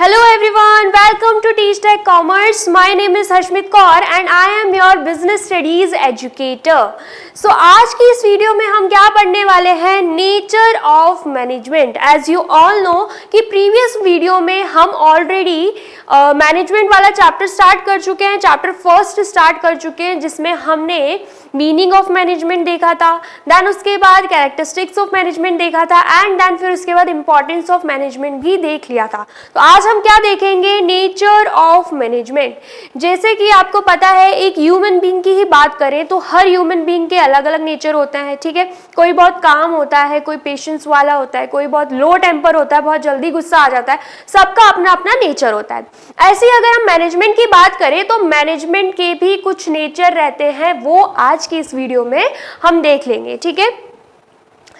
Hello everyone, welcome to Teach Tech Commerce. My name is Harshmit Kaur and I am your business studies educator. So आज की इस video में हम क्या पढ़ने वाले हैं, nature of management. As you all know कि प्रीवियस वीडियो में हम ऑलरेडी मैनेजमेंट वाला चैप्टर स्टार्ट कर चुके हैं, चैप्टर फर्स्ट स्टार्ट कर चुके हैं, जिसमें हमने मीनिंग ऑफ मैनेजमेंट देखा था, देन उसके बाद कैरेक्टरिस्टिक्स ऑफ मैनेजमेंट देखा था एंड देन फिर उसके बाद इंपॉर्टेंस ऑफ मैनेजमेंट भी देख लिया था. तो आज हम क्या देखेंगे, नेचर ऑफ मैनेजमेंट. जैसे कि आपको पता है, एक ह्यूमन बीइंग की ही बात करें तो हर ह्यूमन बीइंग के अलग अलग नेचर होते हैं. ठीक है, कोई बहुत काम होता है, कोई पेशेंस वाला होता है, कोई बहुत लो टेम्पर होता है, बहुत जल्दी गुस्सा आ जाता है. सबका अपना अपना नेचर होता है. ऐसे ही अगर हम मैनेजमेंट की बात करें तो मैनेजमेंट के भी कुछ नेचर रहते हैं, वो आज की इस वीडियो में हम देख लेंगे. ठीक है,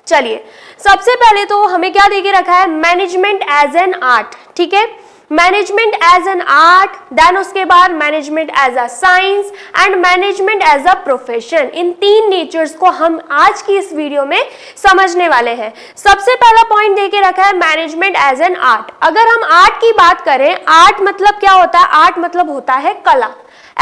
चलिए सबसे पहले तो हमें क्या देके रखा है, मैनेजमेंट एज एन आर्ट. ठीक है, management as an art, then उसके बाद management as a science and management as a profession. इन तीन नेचर्स को हम आज की इस वीडियो में समझने वाले हैं. सबसे पहला पॉइंट देके रखा है मैनेजमेंट एज एन आर्ट. अगर हम आर्ट की बात करें, आर्ट मतलब क्या होता है, आर्ट मतलब होता है कला.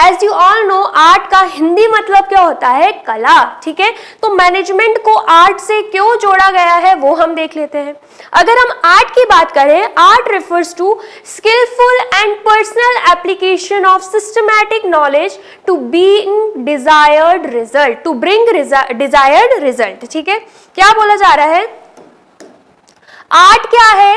As you all know, art का हिंदी मतलब क्या होता है, कला. ठीक है, तो मैनेजमेंट को आर्ट से क्यों जोड़ा गया है वो हम देख लेते हैं. अगर हम आर्ट की बात करें, art refers to skilful and personal application of systematic knowledge to being desired result, to bring desired result. ठीक है, क्या बोला जा रहा है, आर्ट क्या है,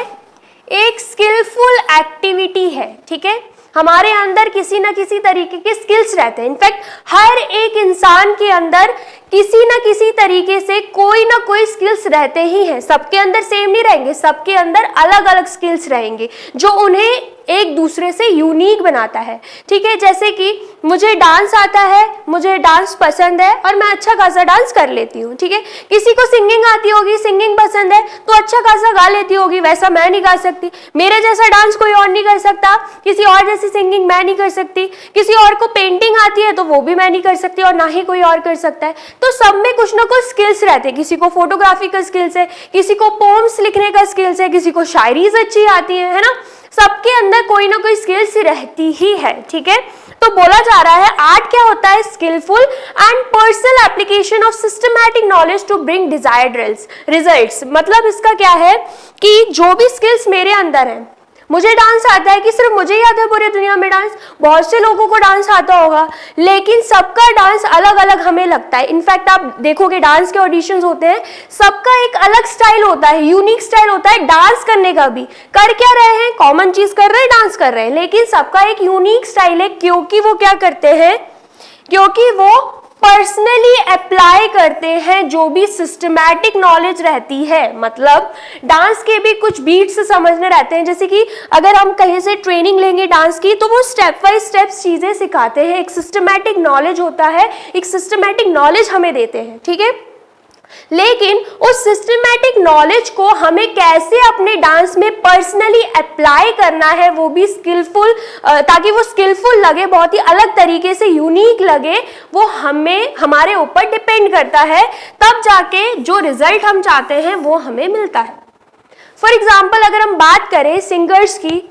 एक स्किलफुल एक्टिविटी है. ठीक है, हमारे अंदर किसी ना किसी तरीके के स्किल्स रहते हैं. इनफैक्ट हर एक इंसान के अंदर किसी ना किसी तरीके से कोई ना कोई स्किल्स रहते ही हैं. सबके अंदर सेम नहीं रहेंगे, सबके अंदर अलग अलग स्किल्स रहेंगे जो उन्हें एक दूसरे से यूनिक बनाता है. ठीक है, जैसे कि मुझे डांस आता है, मुझे डांस पसंद है और मैं अच्छा खासा डांस कर लेती हूँ. ठीक है, किसी को सिंगिंग आती होगी, सिंगिंग पसंद है तो अच्छा खासा गा लेती होगी, वैसा मैं नहीं गा सकती. मेरे जैसा डांस कोई और नहीं कर सकता, किसी और जैसी सिंगिंग मैं नहीं कर सकती. किसी और को पेंटिंग आती है तो वो भी मैं नहीं कर सकती और ना ही कोई और कर सकता है. तो सब में कुछ ना कुछ स्किल्स रहते हैं. किसी को फोटोग्राफी का स्किल्स है, किसी को पोम्स लिखने का स्किल्स है, किसी को शायरीज अच्छी आती है ना. सबके अंदर कोई ना कोई स्किल्स रहती ही है. ठीक है, तो बोला जा रहा है आर्ट क्या होता है, skilful and personal application of systematic knowledge to bring desired results. मतलब इसका क्या है कि जो भी स्किल्स मेरे अंदर है, मुझे डांस आता है कि सिर्फ मुझे ही आता है पूरी दुनिया में डांस, बहुत से लोगों को डांस आता होगा, लेकिन सबका डांस अलग अलग हमें लगता है. इनफैक्ट आप देखोगे डांस के ऑडिशंस होते हैं, सबका एक अलग स्टाइल होता है, यूनिक स्टाइल होता है डांस करने का भी. कर क्या रहे हैं, कॉमन चीज कर रहे हैं, डांस कर रहे हैं, लेकिन सबका एक यूनिक स्टाइल है. क्योंकि वो क्या करते हैं, क्योंकि वो पर्सनली अप्लाई करते हैं जो भी सिस्टमैटिक नॉलेज रहती है. मतलब डांस के भी कुछ बीट्स समझने रहते हैं. जैसे कि अगर हम कहीं से ट्रेनिंग लेंगे डांस की तो वो स्टेप बाय स्टेप चीजें सिखाते हैं. एक सिस्टमैटिक नॉलेज होता है, एक सिस्टमैटिक नॉलेज हमें देते हैं. ठीक है, लेकिन उस सिस्टमैटिक नॉलेज को हमें कैसे अपने डांस में पर्सनली अप्लाई करना है, वो भी स्किलफुल, ताकि वो स्किलफुल लगे, बहुत ही अलग तरीके से यूनिक लगे, वो हमें हमारे ऊपर डिपेंड करता है. तब जाके जो रिजल्ट हम चाहते हैं वो हमें मिलता है. फॉर एग्जाम्पल अगर हम बात करें सिंगर्स की,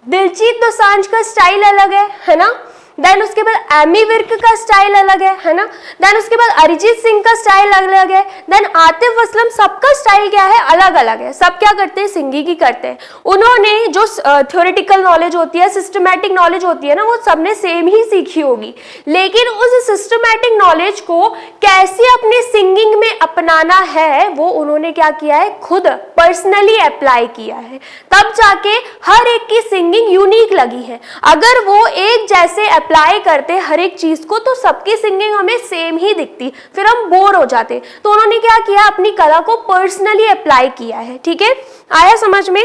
दिलजीत दोसांझ का स्टाइल अलग है ना. देन उसके बाद एमी विर्क का स्टाइल अलग है ना. देन उसके बाद अरिजीत सिंह का स्टाइल अलग है. देन आतिफ असलम, सबका स्टाइल क्या है, अलग अलग है. सब क्या करते हैं, सिंगिंग ही करते हैं. उन्होंने जो थ्योरेटिकल नॉलेज होती है, सिस्टमैटिक नॉलेज होती है ना, वो सबने सेम ही सीखी होगी, लेकिन उस सिस्टमैटिक नॉलेज को कैसे अपने सिंगिंग में अपनाना है वो उन्होंने क्या किया है, खुद पर्सनली अप्लाई किया है. तब जाके हर एक की सिंगिंग यूनिक लगी है. अगर वो एक जैसे अप्लाई करते हर एक चीज को तो सबकी सिंगिंग हमें सेम ही दिखती, फिर हम बोर हो जाते. तो उन्होंने क्या किया, अपनी कला को पर्सनली अप्लाई किया है. ठीक है, आया समझ में.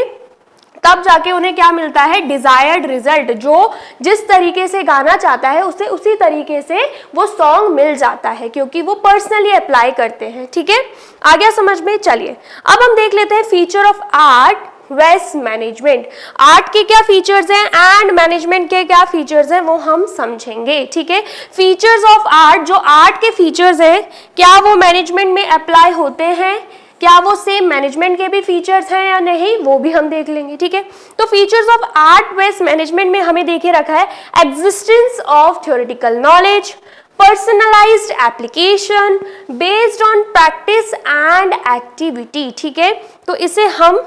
तब जाके उन्हें क्या मिलता है, डिजायर्ड रिजल्ट. जो जिस तरीके से गाना चाहता है उसे उसी तरीके से वो सॉन्ग मिल जाता है, क्योंकि वो पर्सनली अप्लाई करते हैं. ठीक है, आ गया समझ में. चलिए अब हम देख लेते हैं feature of art west management. Art के क्या फीचर्स हैं एंड मैनेजमेंट के क्या फीचर्स हैं वो हम समझेंगे. ठीक है, फीचर्स ऑफ आर्ट, जो आर्ट के फीचर्स हैं क्या वो मैनेजमेंट में अप्लाई होते हैं, क्या वो सेम मैनेजमेंट के भी फीचर्स हैं या नहीं, वो भी हम देख लेंगे, ठीक है। तो features of art based management में हमें देखिए रखा है existence of theoretical knowledge, personalised application based on practice and activity, ठीक है। तो इसे हम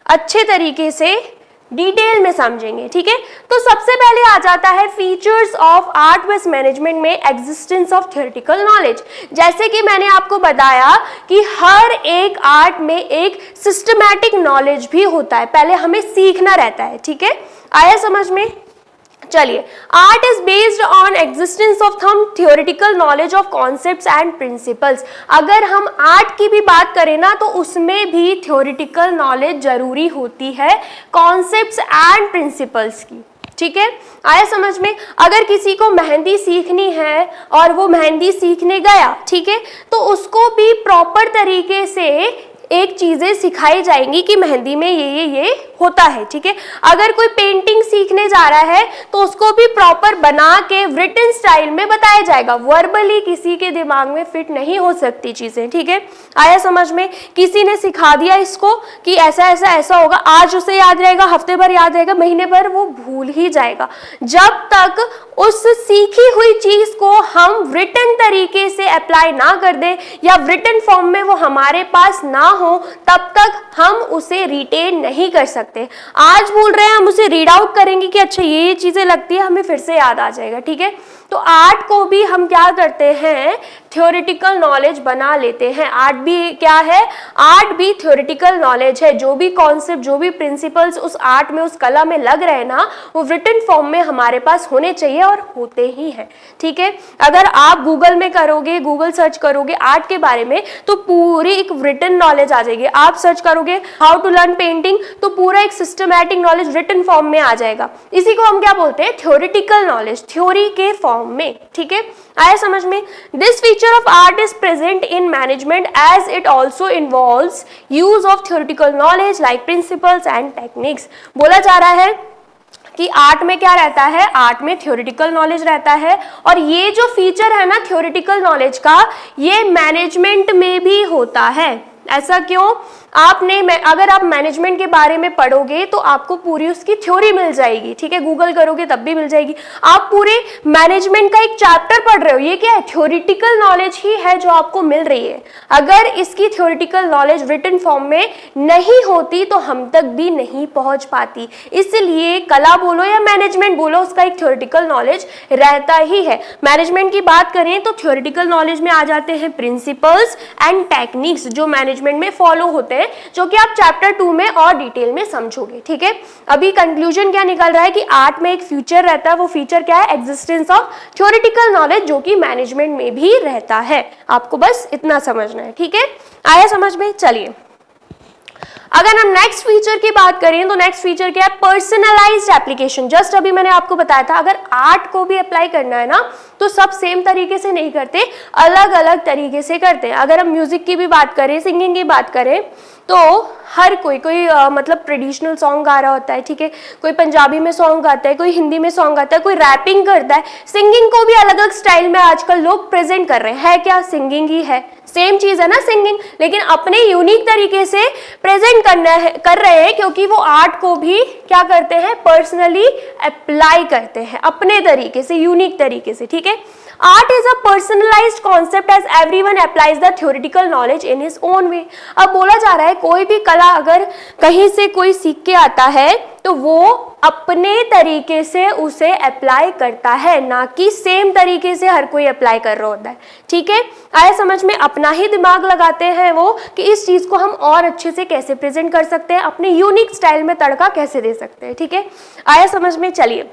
अच्छे तरीके से डिटेल में समझेंगे, ठीक है। तो सबसे पहले आ जाता है features of art based management में एग्जिस्टेंस ऑफ थ्योरेटिकल नॉलेज। जैसे कि मैंने आपको बताया कि हर एक आर्ट में एक सिस्टमैटिक नॉलेज भी होता है, पहले हमें सीखना रहता है, ठीक है। आया समझ में? चलिए, art is based on existence of some theoretical knowledge of concepts and principles. अगर हम आर्ट की भी बात करें ना तो उसमें भी थ्योरेटिकल नॉलेज जरूरी होती है कॉन्सेप्ट्स एंड प्रिंसिपल्स की, ठीक है। आया समझ में? अगर किसी को मेहंदी सीखनी है और वो मेहंदी सीखने गया, ठीक है, तो उसको भी प्रॉपर तरीके से एक चीजें सिखाई जाएंगी कि मेहंदी में ये होता है, ठीक है। अगर कोई पेंटिंग सीखने जा रहा है तो उसको भी प्रॉपर बना के रिटन स्टाइल में बताया जाएगा, वर्बली किसी के दिमाग में फिट नहीं हो सकती चीजें, ठीक है। आया समझ में? किसी ने सिखा दिया इसको कि ऐसा ऐसा ऐसा होगा, आज उसे याद रहेगा, हफ्ते भर याद रहेगा, महीने भर वो भूल ही जाएगा। जब तक उस सीखी हुई चीज को हम रिटन तरीके से अप्लाई ना कर दें या रिटन फॉर्म में वो हमारे पास ना हो, तब तक हम उसे रिटेन नहीं कर सकते। आज भूल रहे हैं, हम उसे रीड आउट करेंगे कि अच्छा ये चीजें लगती है, हमें फिर से याद आ जाएगा, ठीक है। तो आर्ट को भी हम क्या करते हैं, थ्योरेटिकल नॉलेज बना लेते हैं। आर्ट भी क्या है? आर्ट भी थ्योरेटिकल नॉलेज है। जो भी कॉन्सेप्ट, जो भी प्रिंसिपल्स उस आर्ट में, उस कला में लग रहे हैं ना, वो रिटन फॉर्म में हमारे पास होने चाहिए और होते ही हैं, ठीक है। अगर आप गूगल में करोगे, गूगल सर्च करोगे आर्ट के बारे में तो पूरी एक रिटन नॉलेज आ जाएगी। आप सर्च करोगे हाउ टू लर्न पेंटिंग तो पूरा एक सिस्टमैटिक नॉलेज रिटन फॉर्म में आ जाएगा। इसी को हम क्या बोलते हैं? थ्योरेटिकल नॉलेज, थ्योरी के फॉर्म में, ठीक है। आया समझ में? This feature of art is present in management as it also involves use of theoretical knowledge like principles and techniques. बोला जा रहा है कि आर्ट में क्या रहता है? आर्ट में थ्योरेटिकल नॉलेज रहता है, और ये जो फीचर है ना थ्योरेटिकल नॉलेज का, ये मैनेजमेंट में भी होता है। ऐसा क्यों? अगर आप मैनेजमेंट के बारे में पढ़ोगे तो आपको पूरी उसकी थ्योरी मिल जाएगी, ठीक है। गूगल करोगे तब भी मिल जाएगी। आप पूरे मैनेजमेंट का एक चैप्टर पढ़ रहे हो, ये क्या है? थ्योरेटिकल नॉलेज ही है जो आपको मिल रही है। अगर इसकी थ्योरेटिकल नॉलेज रिटन फॉर्म में नहीं होती तो हम तक भी नहीं पहुंच पाती। इसलिए कला बोलो या मैनेजमेंट बोलो, उसका एक थ्योरेटिकल नॉलेज रहता ही है। मैनेजमेंट की बात करें तो थ्योरेटिकल नॉलेज में आ जाते हैं प्रिंसिपल्स एंड टेक्निक्स जो मैनेजमेंट में फॉलो होते हैं, जो कि आप चैप्टर 2 में और डिटेल में समझोगे, ठीक है। अभी कंक्लूजन क्या निकल रहा है कि आर्ट में एक फ्यूचर रहता है। वो फीचर क्या है? एग्जिस्टेंस ऑफ थ्योरेटिकल नॉलेज, जो कि मैनेजमेंट में भी रहता है। आपको बस इतना समझना है, ठीक है। आया समझ में? चलिए, अगर हम नेक्स्ट फीचर की बात करें तो नेक्स्ट फीचर क्या है? Personalised application. जस्ट अभी मैंने आपको बताया था, अगर आर्ट को भी अप्लाई करना है ना तो सब सेम तरीके से नहीं करते, अलग अलग तरीके से करते हैं। अगर हम म्यूजिक की भी बात करें, सिंगिंग की बात करें, तो हर कोई मतलब ट्रेडिशनल सॉन्ग गा रहा होता है, ठीक है। कोई पंजाबी में सॉन्ग गाता है, कोई हिंदी में सॉन्ग गाता है, कोई रैपिंग करता है। सिंगिंग को भी अलग अलग स्टाइल में आजकल लोग प्रेजेंट कर रहे हैं। है क्या? सिंगिंग ही है, सेम चीज है ना सिंगिंग, लेकिन अपने यूनिक तरीके से प्रेजेंट कर रहे हैं, क्योंकि वो आर्ट को भी क्या करते हैं? पर्सनली अप्लाई करते हैं अपने तरीके से, यूनिक तरीके से, ठीक है। Art is a personalized concept as everyone applies the theoretical knowledge in his own way। अब बोला जा रहा है कोई भी कला अगर कहीं से कोई सीख के आता है तो वो अपने तरीके से उसे अप्लाई करता है, ना कि सेम तरीके से हर कोई अप्लाई कर रहा होता है, ठीक है। आया समझ में? अपना ही दिमाग लगाते हैं वो कि इस चीज को हम और अच्छे से कैसे प्रेजेंट कर सकते हैं, अपने यूनिक स्टाइल में तड़का कैसे दे सकते हैं, ठीक है। आया समझ में? चलिए,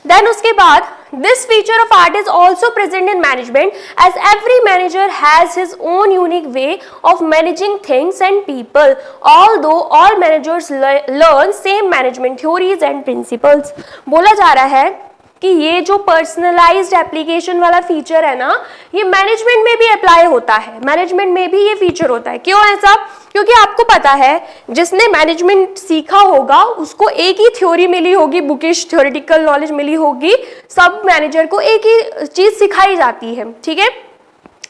देन उसके बाद this feature of art is also present in management as every manager has his own unique way of managing things and people, although all managers learn same management theories and principles। बोला जा रहा है कि ये जो personalised application वाला feature है ना, ये मैनेजमेंट में भी अप्लाई होता है। मैनेजमेंट में भी ये फीचर होता है। क्यों ऐसा? क्योंकि आपको पता है जिसने मैनेजमेंट सीखा होगा उसको एक ही थ्योरी मिली होगी, बुकिश थ्योरेटिकल नॉलेज मिली होगी। सब मैनेजर को एक ही चीज सिखाई जाती है, ठीक है।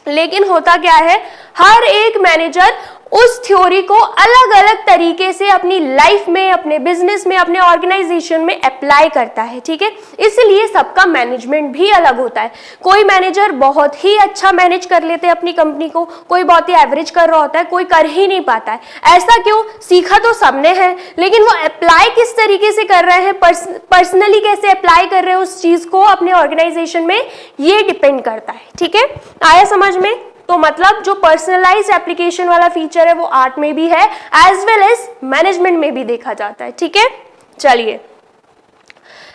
लेकिन होता क्या है, हर एक मैनेजर उस थ्योरी को अलग अलग तरीके से अपनी लाइफ में, अपने बिजनेस में, अपने ऑर्गेनाइजेशन में अप्लाई करता है, ठीक है। इसलिए सबका मैनेजमेंट भी अलग होता है। कोई मैनेजर बहुत ही अच्छा मैनेज कर लेते हैं अपनी कंपनी को, कोई बहुत ही एवरेज कर रहा होता है, कोई कर ही नहीं पाता है। ऐसा क्यों? सीखा तो सबने है, लेकिन वो अप्लाई किस तरीके से कर रहे हैं, पर्सनली कैसे अप्लाई कर रहे हैं उस चीज को अपने ऑर्गेनाइजेशन में, ये डिपेंड करता है, ठीक है। आया समझ में? तो मतलब जो पर्सनलाइज्ड एप्लीकेशन वाला फीचर है वो आर्ट में भी है एज वेल एज मैनेजमेंट में भी देखा जाता है, ठीक है। चलिए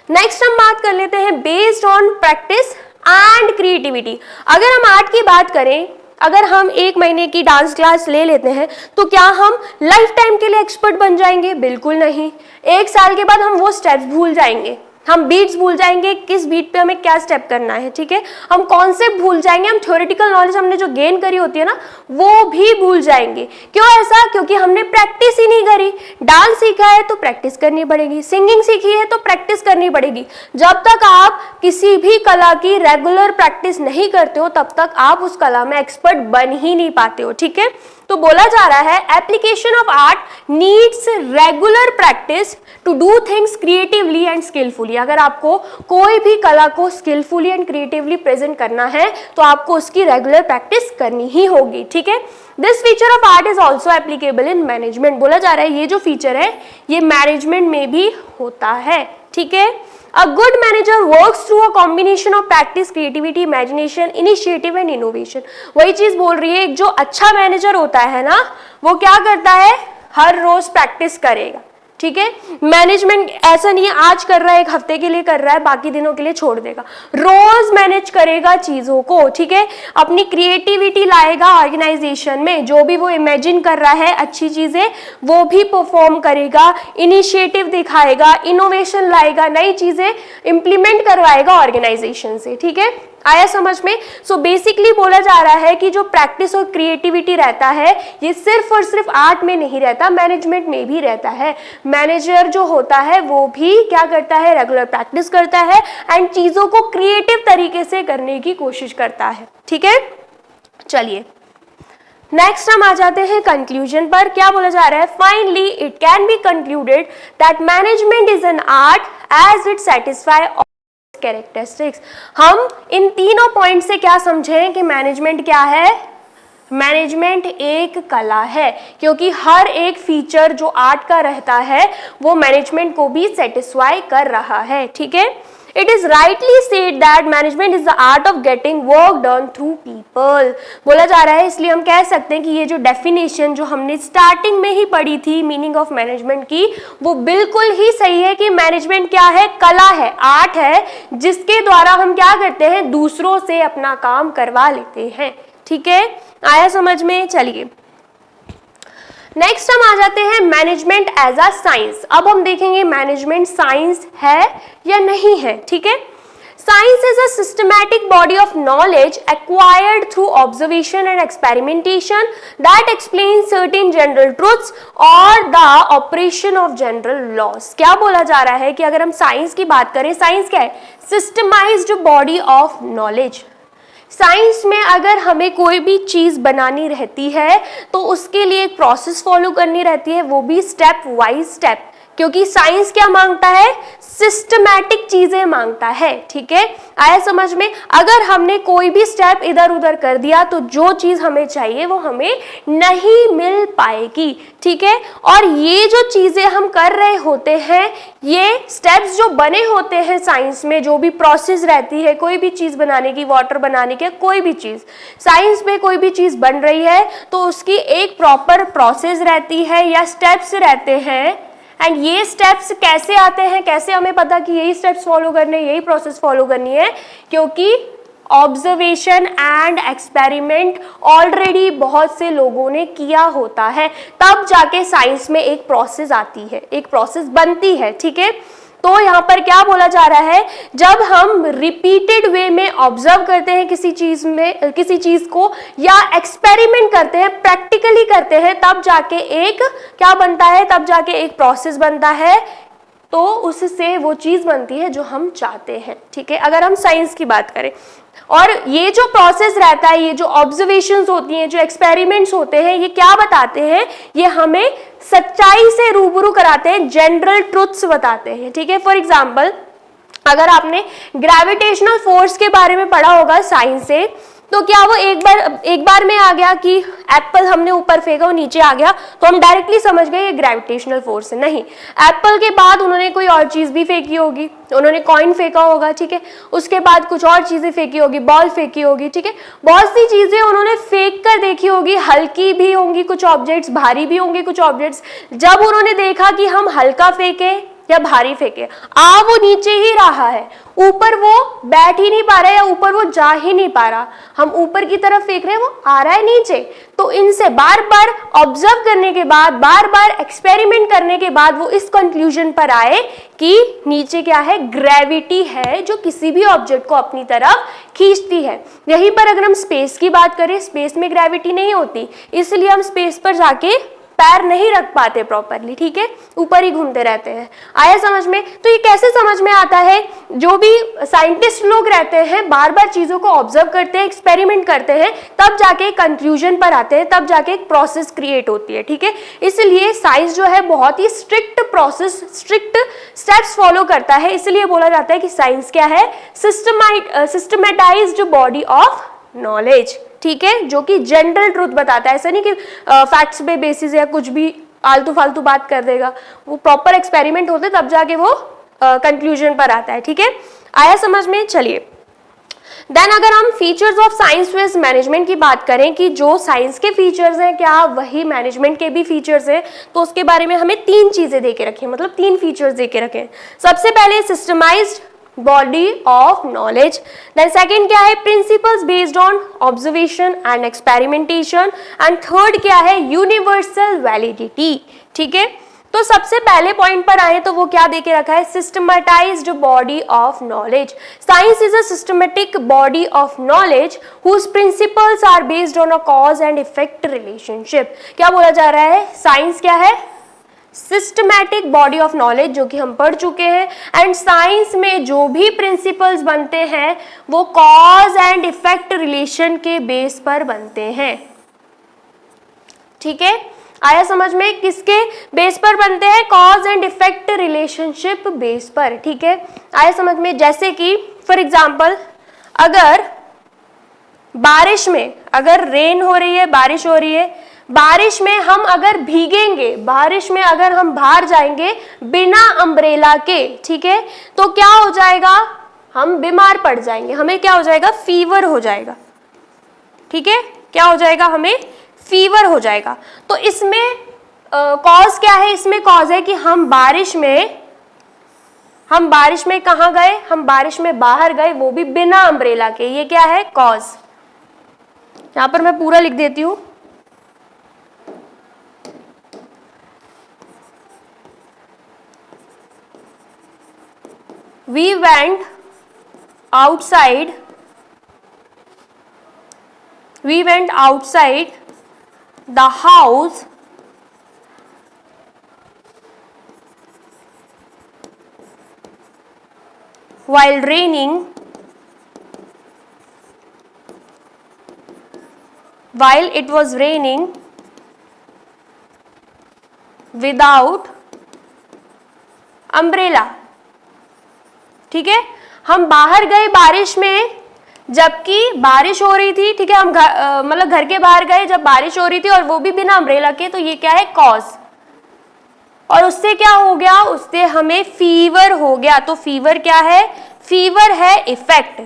नेक्स्ट हम बात कर लेते हैं based on practice and creativity. अगर हम आर्ट की बात करें, अगर हम 1 महीने की डांस क्लास ले लेते हैं तो क्या हम लाइफ टाइम के लिए एक्सपर्ट बन जाएंगे? बिल्कुल नहीं। 1 साल के बाद हम वो स्टेप्स भूल जाएंगे, हम बीट्स भूल जाएंगे, किस बीट पे हमें क्या स्टेप करना है, ठीक है। हम कॉन्सेप्ट भूल जाएंगे, हम थ्योरेटिकल नॉलेज हमने जो गेन करी होती है ना वो भी भूल जाएंगे। क्यों ऐसा? क्योंकि हमने प्रैक्टिस ही नहीं करी। डांस सीखा है तो प्रैक्टिस करनी पड़ेगी, सिंगिंग सीखी है तो प्रैक्टिस करनी पड़ेगी। जब तक आप किसी भी कला की रेगुलर प्रैक्टिस नहीं करते हो तब तक आप उस कला में एक्सपर्ट बन ही नहीं पाते हो, ठीक है। तो बोला जा रहा है application of art needs regular practice to do things creatively and skilfully. अगर आपको कोई भी कला को स्किलफुली एंड क्रिएटिवली प्रेजेंट करना है तो आपको उसकी रेगुलर प्रैक्टिस करनी ही होगी, ठीक है। This feature of art is also applicable in management. बोला जा रहा है ये जो फीचर है ये मैनेजमेंट में भी होता है, ठीक है। A good manager works through a combination of practice, creativity, imagination, initiative and innovation। वही चीज बोल रही है, एक जो अच्छा मैनेजर होता है ना वो क्या करता है? हर रोज प्रैक्टिस करेगा, ठीक है। मैनेजमेंट ऐसा नहीं है आज कर रहा है, 1 हफ्ते के लिए कर रहा है, बाकी दिनों के लिए छोड़ देगा। रोज मैनेज करेगा चीजों को, ठीक है। अपनी क्रिएटिविटी लाएगा ऑर्गेनाइजेशन में, जो भी वो इमेजिन कर रहा है अच्छी चीजें वो भी परफॉर्म करेगा, इनिशिएटिव दिखाएगा, इनोवेशन लाएगा, नई चीजें इंप्लीमेंट करवाएगा ऑर्गेनाइजेशन से, ठीक है। आया समझ में? सो बेसिकली बोला जा रहा है कि जो प्रैक्टिस और क्रिएटिविटी रहता है ये सिर्फ और सिर्फ आर्ट में नहीं रहता, मैनेजमेंट में भी रहता है। मैनेजर जो होता है वो भी क्या करता है? रेगुलर प्रैक्टिस करता है एंड चीजों को क्रिएटिव तरीके से करने की कोशिश करता है, ठीक है। चलिए नेक्स्ट हम आ जाते हैं कंक्लूजन पर। क्या बोला जा रहा है? Finally it can be concluded that management is an art as it satisfy characteristics. हम इन तीनों पॉइंट से क्या समझें कि मैनेजमेंट क्या है? मैनेजमेंट एक कला है, क्योंकि हर एक फीचर जो आर्ट का रहता है वो मैनेजमेंट को भी सेटिस्फाई कर रहा है, ठीक है। It is rightly said that management is the art of getting work done through people। बोला जा रहा है, इसलिए हम कह सकते हैं कि ये जो डेफिनेशन जो हमने स्टार्टिंग में ही पढ़ी थी मीनिंग ऑफ मैनेजमेंट की वो बिल्कुल ही सही है कि मैनेजमेंट क्या है? कला है, आर्ट है, जिसके द्वारा हम क्या करते हैं? दूसरों से अपना काम करवा लेते हैं, ठीक है। आया समझ में? चलिए नेक्स्ट हम आ जाते हैं मैनेजमेंट एज अ साइंस। अब हम देखेंगे मैनेजमेंट साइंस है या नहीं है, ठीक है। Science is a systematic body of knowledge acquired through observation and experimentation that explain certain general truths और the operation of general laws. क्या बोला जा रहा है कि अगर हम साइंस की बात करें, साइंस क्या है? Systemised body of knowledge. Science में अगर हमें कोई भी चीज़ बनानी रहती है तो उसके लिए एक प्रोसेस फॉलो करनी रहती है, वो भी स्टेप वाइज स्टेप, क्योंकि साइंस क्या मांगता है? सिस्टमैटिक चीजें मांगता है, ठीक है। आया समझ में? अगर हमने कोई भी स्टेप इधर उधर कर दिया तो जो चीज हमें चाहिए वो हमें नहीं मिल पाएगी, ठीक है। और ये जो चीजें हम कर रहे होते हैं, ये स्टेप्स जो बने होते हैं साइंस में, जो भी प्रोसेस रहती है कोई भी चीज बनाने की, वाटर बनाने की, कोई भी चीज साइंस में कोई भी चीज बन रही है तो उसकी एक प्रॉपर प्रोसेस रहती है या स्टेप्स रहते हैं। एंड ये स्टेप्स कैसे आते हैं? कैसे हमें पता कि यही स्टेप्स फॉलो करने, यही प्रोसेस फॉलो करनी है? क्योंकि ऑब्जर्वेशन एंड एक्सपेरिमेंट ऑलरेडी बहुत से लोगों ने किया होता है, तब जाके साइंस में एक प्रोसेस आती है, एक प्रोसेस बनती है, ठीक है। तो यहाँ पर क्या बोला जा रहा है? जब हम रिपीटेड वे में ऑब्जर्व करते हैं किसी चीज को या एक्सपेरिमेंट करते हैं, प्रैक्टिकली करते हैं, तब जाके एक क्या बनता है? तब जाके एक प्रोसेस बनता है तो उससे वो चीज बनती है जो हम चाहते हैं, ठीक है, अगर हम साइंस की बात करें। और ये जो प्रोसेस रहता है, ये जो ऑब्जर्वेशंस होती हैं, जो एक्सपेरिमेंट्स होते हैं, ये क्या बताते हैं, ये हमें सच्चाई से रूबरू कराते हैं, जनरल ट्रुथ्स बताते हैं, ठीक है। फॉर एग्जाम्पल, अगर आपने ग्रेविटेशनल फोर्स के बारे में पढ़ा होगा साइंस से, तो क्या वो एक बार में आ गया कि एप्पल हमने ऊपर फेंका वो नीचे आ गया तो हम डायरेक्टली समझ गए ये ग्रेविटेशनल फोर्स है? नहीं, एप्पल के बाद उन्होंने कोई और चीज भी फेंकी होगी, उन्होंने कॉइन फेंका होगा, ठीक है, उसके बाद कुछ और चीजें फेंकी होगी, बॉल फेंकी होगी, ठीक है, बहुत सी चीजें उन्होंने फेंक कर देखी होगी, हल्की भी होंगी कुछ ऑब्जेक्ट्स, भारी भी होंगे कुछ ऑब्जेक्ट्स। जब उन्होंने देखा कि हम हल्का फेंके या भारी फेंके, वो नीचे ही रहा है, ऊपर वो बैठ ही नहीं पा रहा है या ऊपर वो जा ही नहीं पा रहा, हम ऊपर की तरफ फेंक रहे हैं, वो आ रहा है नीचे। तो इनसे बार बार ऑब्जर्व करने के बाद, बार बार एक्सपेरिमेंट करने के बाद वो इस कंक्लूजन पर आए कि नीचे क्या है, ग्रेविटी है जो किसी भी ऑब्जेक्ट को अपनी तरफ खींचती है। यहीं पर अगर हम स्पेस की बात करें, स्पेस में ग्रेविटी नहीं होती, इसलिए हम स्पेस पर जाके पैर नहीं रख पाते प्रॉपरली, ठीक है, ऊपर ही घूमते रहते हैं। आया समझ में? तो ये कैसे समझ में आता है, जो भी साइंटिस्ट लोग रहते हैं बार बार चीजों को ऑब्जर्व करते हैं, एक्सपेरिमेंट करते हैं, तब जाके कंक्लूजन पर आते हैं, तब जाके एक प्रोसेस क्रिएट होती है, ठीक है। इसलिए साइंस जो है बहुत ही strict process, strict steps follow करता है, इसलिए बोला जाता है कि साइंस क्या है, सिस्टमेटाइज्ड बॉडी ऑफ नॉलेज, ठीक है, जो कि जनरल ट्रूथ बताता है। ऐसा नहीं कि फैक्ट्स पे बेसिस या कुछ भी आलतू फालतू बात कर देगा, वो प्रॉपर एक्सपेरिमेंट होते तब जाके वो कंक्लूजन पर आता है, ठीक है। आया समझ में? चलिए, देन अगर हम features of science with management की बात करें कि जो साइंस के फीचर्स हैं क्या वही मैनेजमेंट के भी फीचर्स हैं, तो उसके बारे में हमें 3 चीजें दे के रखें, मतलब 3 फीचर्स दे के रखें। सबसे पहले systemised body of knowledge, then second क्या है, principles based on observation and experimentation, and third क्या है, यूनिवर्सल वैलिडिटी, ठीक है। तो सबसे पहले पॉइंट पर आए तो वो क्या देके रखा है, systematised body of knowledge. Science is a systematic body of knowledge whose principles are based on a cause and effect relationship. क्या बोला जा रहा है, साइंस क्या है, सिस्टमैटिक बॉडी ऑफ नॉलेज, जो कि हम पढ़ चुके हैं, एंड साइंस में जो भी प्रिंसिपल्स बनते हैं वो कॉज एंड इफेक्ट रिलेशन के बेस पर बनते हैं, ठीक है। आया समझ में? किसके बेस पर बनते हैं, cause and effect relationship base पर, ठीक है। आया समझ में? जैसे कि फॉर एग्जाम्पल, अगर बारिश में, अगर रेन हो रही है, बारिश हो रही है, बारिश में हम अगर भीगेंगे, बारिश में अगर हम बाहर जाएंगे बिना अम्ब्रेला के, ठीक है, तो क्या हो जाएगा, हम बीमार पड़ जाएंगे, हमें क्या हो जाएगा, फीवर हो जाएगा, ठीक है, क्या हो जाएगा, हमें फीवर हो जाएगा। तो इसमें कॉज क्या है, इसमें कॉज है कि हम बारिश में कहाँ गए, हम बारिश में बाहर गए, वो भी बिना अम्ब्रेला के, ये क्या है, कॉज। यहां पर मैं पूरा लिख देती हूं, we went outside the house while it was raining without umbrella, ठीक है। हम बाहर गए बारिश में, जबकि बारिश हो रही थी, ठीक है, हम मतलब घर के बाहर गए जब बारिश हो रही थी और वो भी बिना अम्ब्रेला के, तो ये क्या है, कॉज। और उससे क्या हो गया, उससे हमें फीवर हो गया। तो फीवर क्या है, फीवर है इफेक्ट।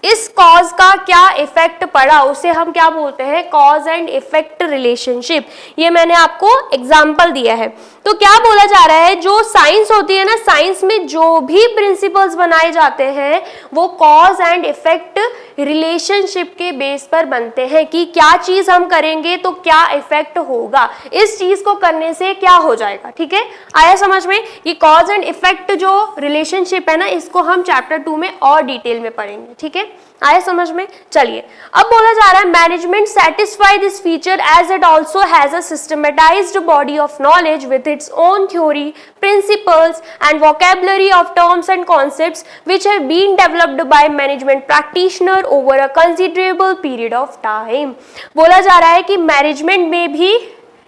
इस कॉज का क्या इफेक्ट पड़ा उसे हम क्या बोलते हैं, कॉज एंड इफेक्ट रिलेशनशिप। ये मैंने आपको एग्जांपल दिया है। तो क्या बोला जा रहा है, जो साइंस होती है ना, साइंस में जो भी प्रिंसिपल्स बनाए जाते हैं वो कॉज एंड इफेक्ट रिलेशनशिप के बेस पर बनते हैं कि क्या चीज हम करेंगे तो क्या इफेक्ट होगा, इस चीज को करने से क्या हो जाएगा, ठीक है। आया समझ में? ये कॉज एंड इफेक्ट जो रिलेशनशिप है ना, इसको हम चैप्टर 2 में और डिटेल में पढ़ेंगे, ठीक है। आया समझ में? चलिए, अब बोला जा रहा है management satisfy this feature as it also has a systematised body of knowledge with its own theory, principles and vocabulary of terms and concepts which have been developed by management practitioner over a considerable period of time. बोला जा रहा है कि management में भी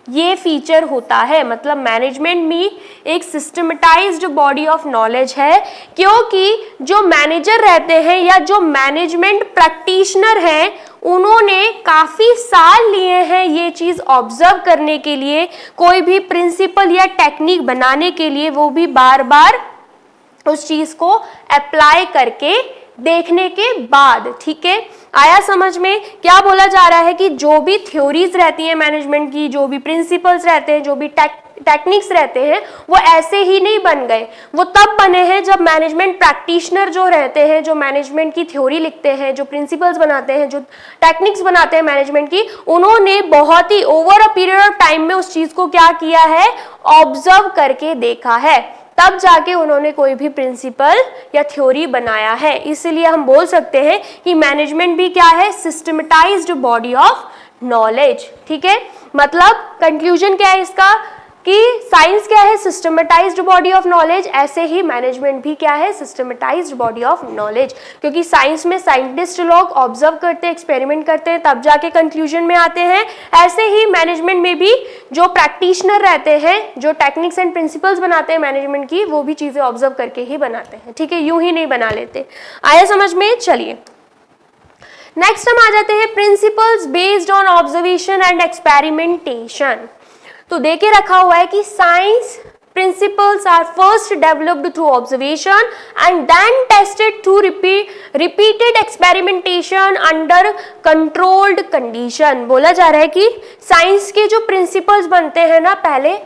ये feature होता है, मतलब मैनेजमेंट में एक सिस्टमेटाइज्ड बॉडी ऑफ नॉलेज है, क्योंकि जो मैनेजर रहते हैं या जो मैनेजमेंट प्रैक्टिशनर हैं उन्होंने काफी साल लिए हैं ये चीज ऑब्जर्व करने के लिए, कोई भी प्रिंसिपल या टेक्निक बनाने के लिए, वो भी बार बार उस चीज को अप्लाई करके देखने के बाद। ठीक है, आया समझ में? क्या बोला जा रहा है कि जो भी थ्योरीज रहती हैं मैनेजमेंट की, जो भी प्रिंसिपल्स रहते हैं, जो भी टेक्निक्स रहते हैं, वो ऐसे ही नहीं बन गए, वो तब बने हैं जब मैनेजमेंट प्रैक्टिशनर जो रहते हैं, जो मैनेजमेंट की थ्योरी लिखते हैं, जो प्रिंसिपल्स बनाते हैं, जो टेक्निक्स बनाते हैं मैनेजमेंट की, उन्होंने बहुत ही over a period of time में उस चीज को क्या किया है, ऑब्जर्व करके देखा है, तब जाके उन्होंने कोई भी प्रिंसिपल या थ्योरी बनाया है। इसलिए हम बोल सकते हैं कि मैनेजमेंट भी क्या है, सिस्टमेटाइज्ड बॉडी ऑफ नॉलेज। ठीक है, मतलब कंक्लूजन क्या है इसका कि साइंस क्या है, सिस्टमेटाइज्ड बॉडी ऑफ नॉलेज, ऐसे ही मैनेजमेंट भी क्या है, सिस्टमेटाइज्ड बॉडी ऑफ नॉलेज, क्योंकि साइंस में साइंटिस्ट लोग ऑब्जर्व करते हैं, एक्सपेरिमेंट करते हैं, तब जाके कंक्लूजन में आते हैं। ऐसे ही मैनेजमेंट में भी जो प्रैक्टिशनर रहते हैं, जो टेक्निक्स एंड प्रिंसिपल्स बनाते हैं मैनेजमेंट की, वो भी चीजें ऑब्जर्व करके ही बनाते हैं। ठीक है, यूं ही नहीं बना लेते। आया समझ में? चलिए, नेक्स्ट हम आ जाते हैं principles based on observation and experimentation. तो देके रखा हुआ है कि science principles are first developed through observation and then tested through repeated experimentation under controlled condition. बोला जा रहा है कि साइंस के जो प्रिंसिपल्स बनते हैं ना, पहले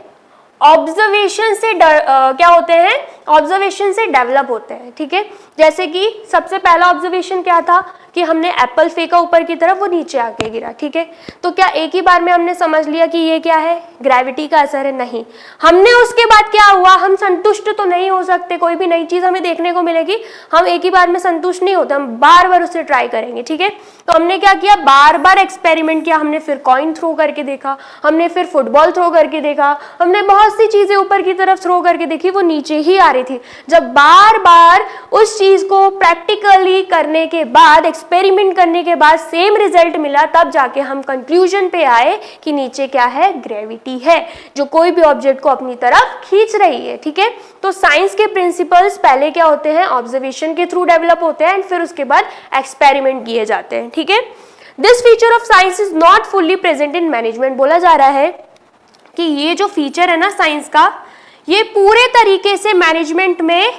ऑब्जर्वेशन से क्या होते हैं, ऑब्जर्वेशन से डेवलप होते हैं। ठीक है, जैसे कि सबसे पहला ऑब्जर्वेशन क्या था कि हमने एप्पल फेंका ऊपर की तरफ, वो नीचे आके गिरा। ठीक है, तो क्या एक ही बार में हमने समझ लिया कि ये क्या है, ग्रेविटी का असर है? नहीं, हमने उसके बाद क्या हुआ, हम संतुष्ट तो नहीं हो सकते, कोई भी नई चीज हमें देखने को मिलेगी, हम एक ही बार में संतुष्ट नहीं होते, हम बार बार उसे ट्राई करेंगे। ठीक है, तो हमने क्या किया, बार बार एक्सपेरिमेंट किया, हमने फिर कॉइन थ्रो करके देखा, हमने फिर फुटबॉल थ्रो करके देखा, हमने बहुत सी चीजें ऊपर की तरफ थ्रो करके देखी, वो नीचे ही आ रही थी। जब बार बार उस चीज को प्रैक्टिकली करने के बाद, एक्सपेरिमेंट करने के बाद सेम रिजल्ट मिला, तब जाके हम कंक्लूजन पे आए कि नीचे क्या है, ग्रेविटी है, जो कोई भी ऑब्जेक्ट को अपनी तरफ खींच रही है। ठीक है, तो साइंस के प्रिंसिपल्स पहले क्या होते हैं, ऑब्जर्वेशन के थ्रू डेवलप होते हैं एंड फिर उसके बाद एक्सपेरिमेंट किए जाते हैं। ठीक है, this feature of science is not fully present in management. बोला जा रहा है कि ये जो फीचर है ना साइंस का, ये पूरे तरीके से मैनेजमेंट में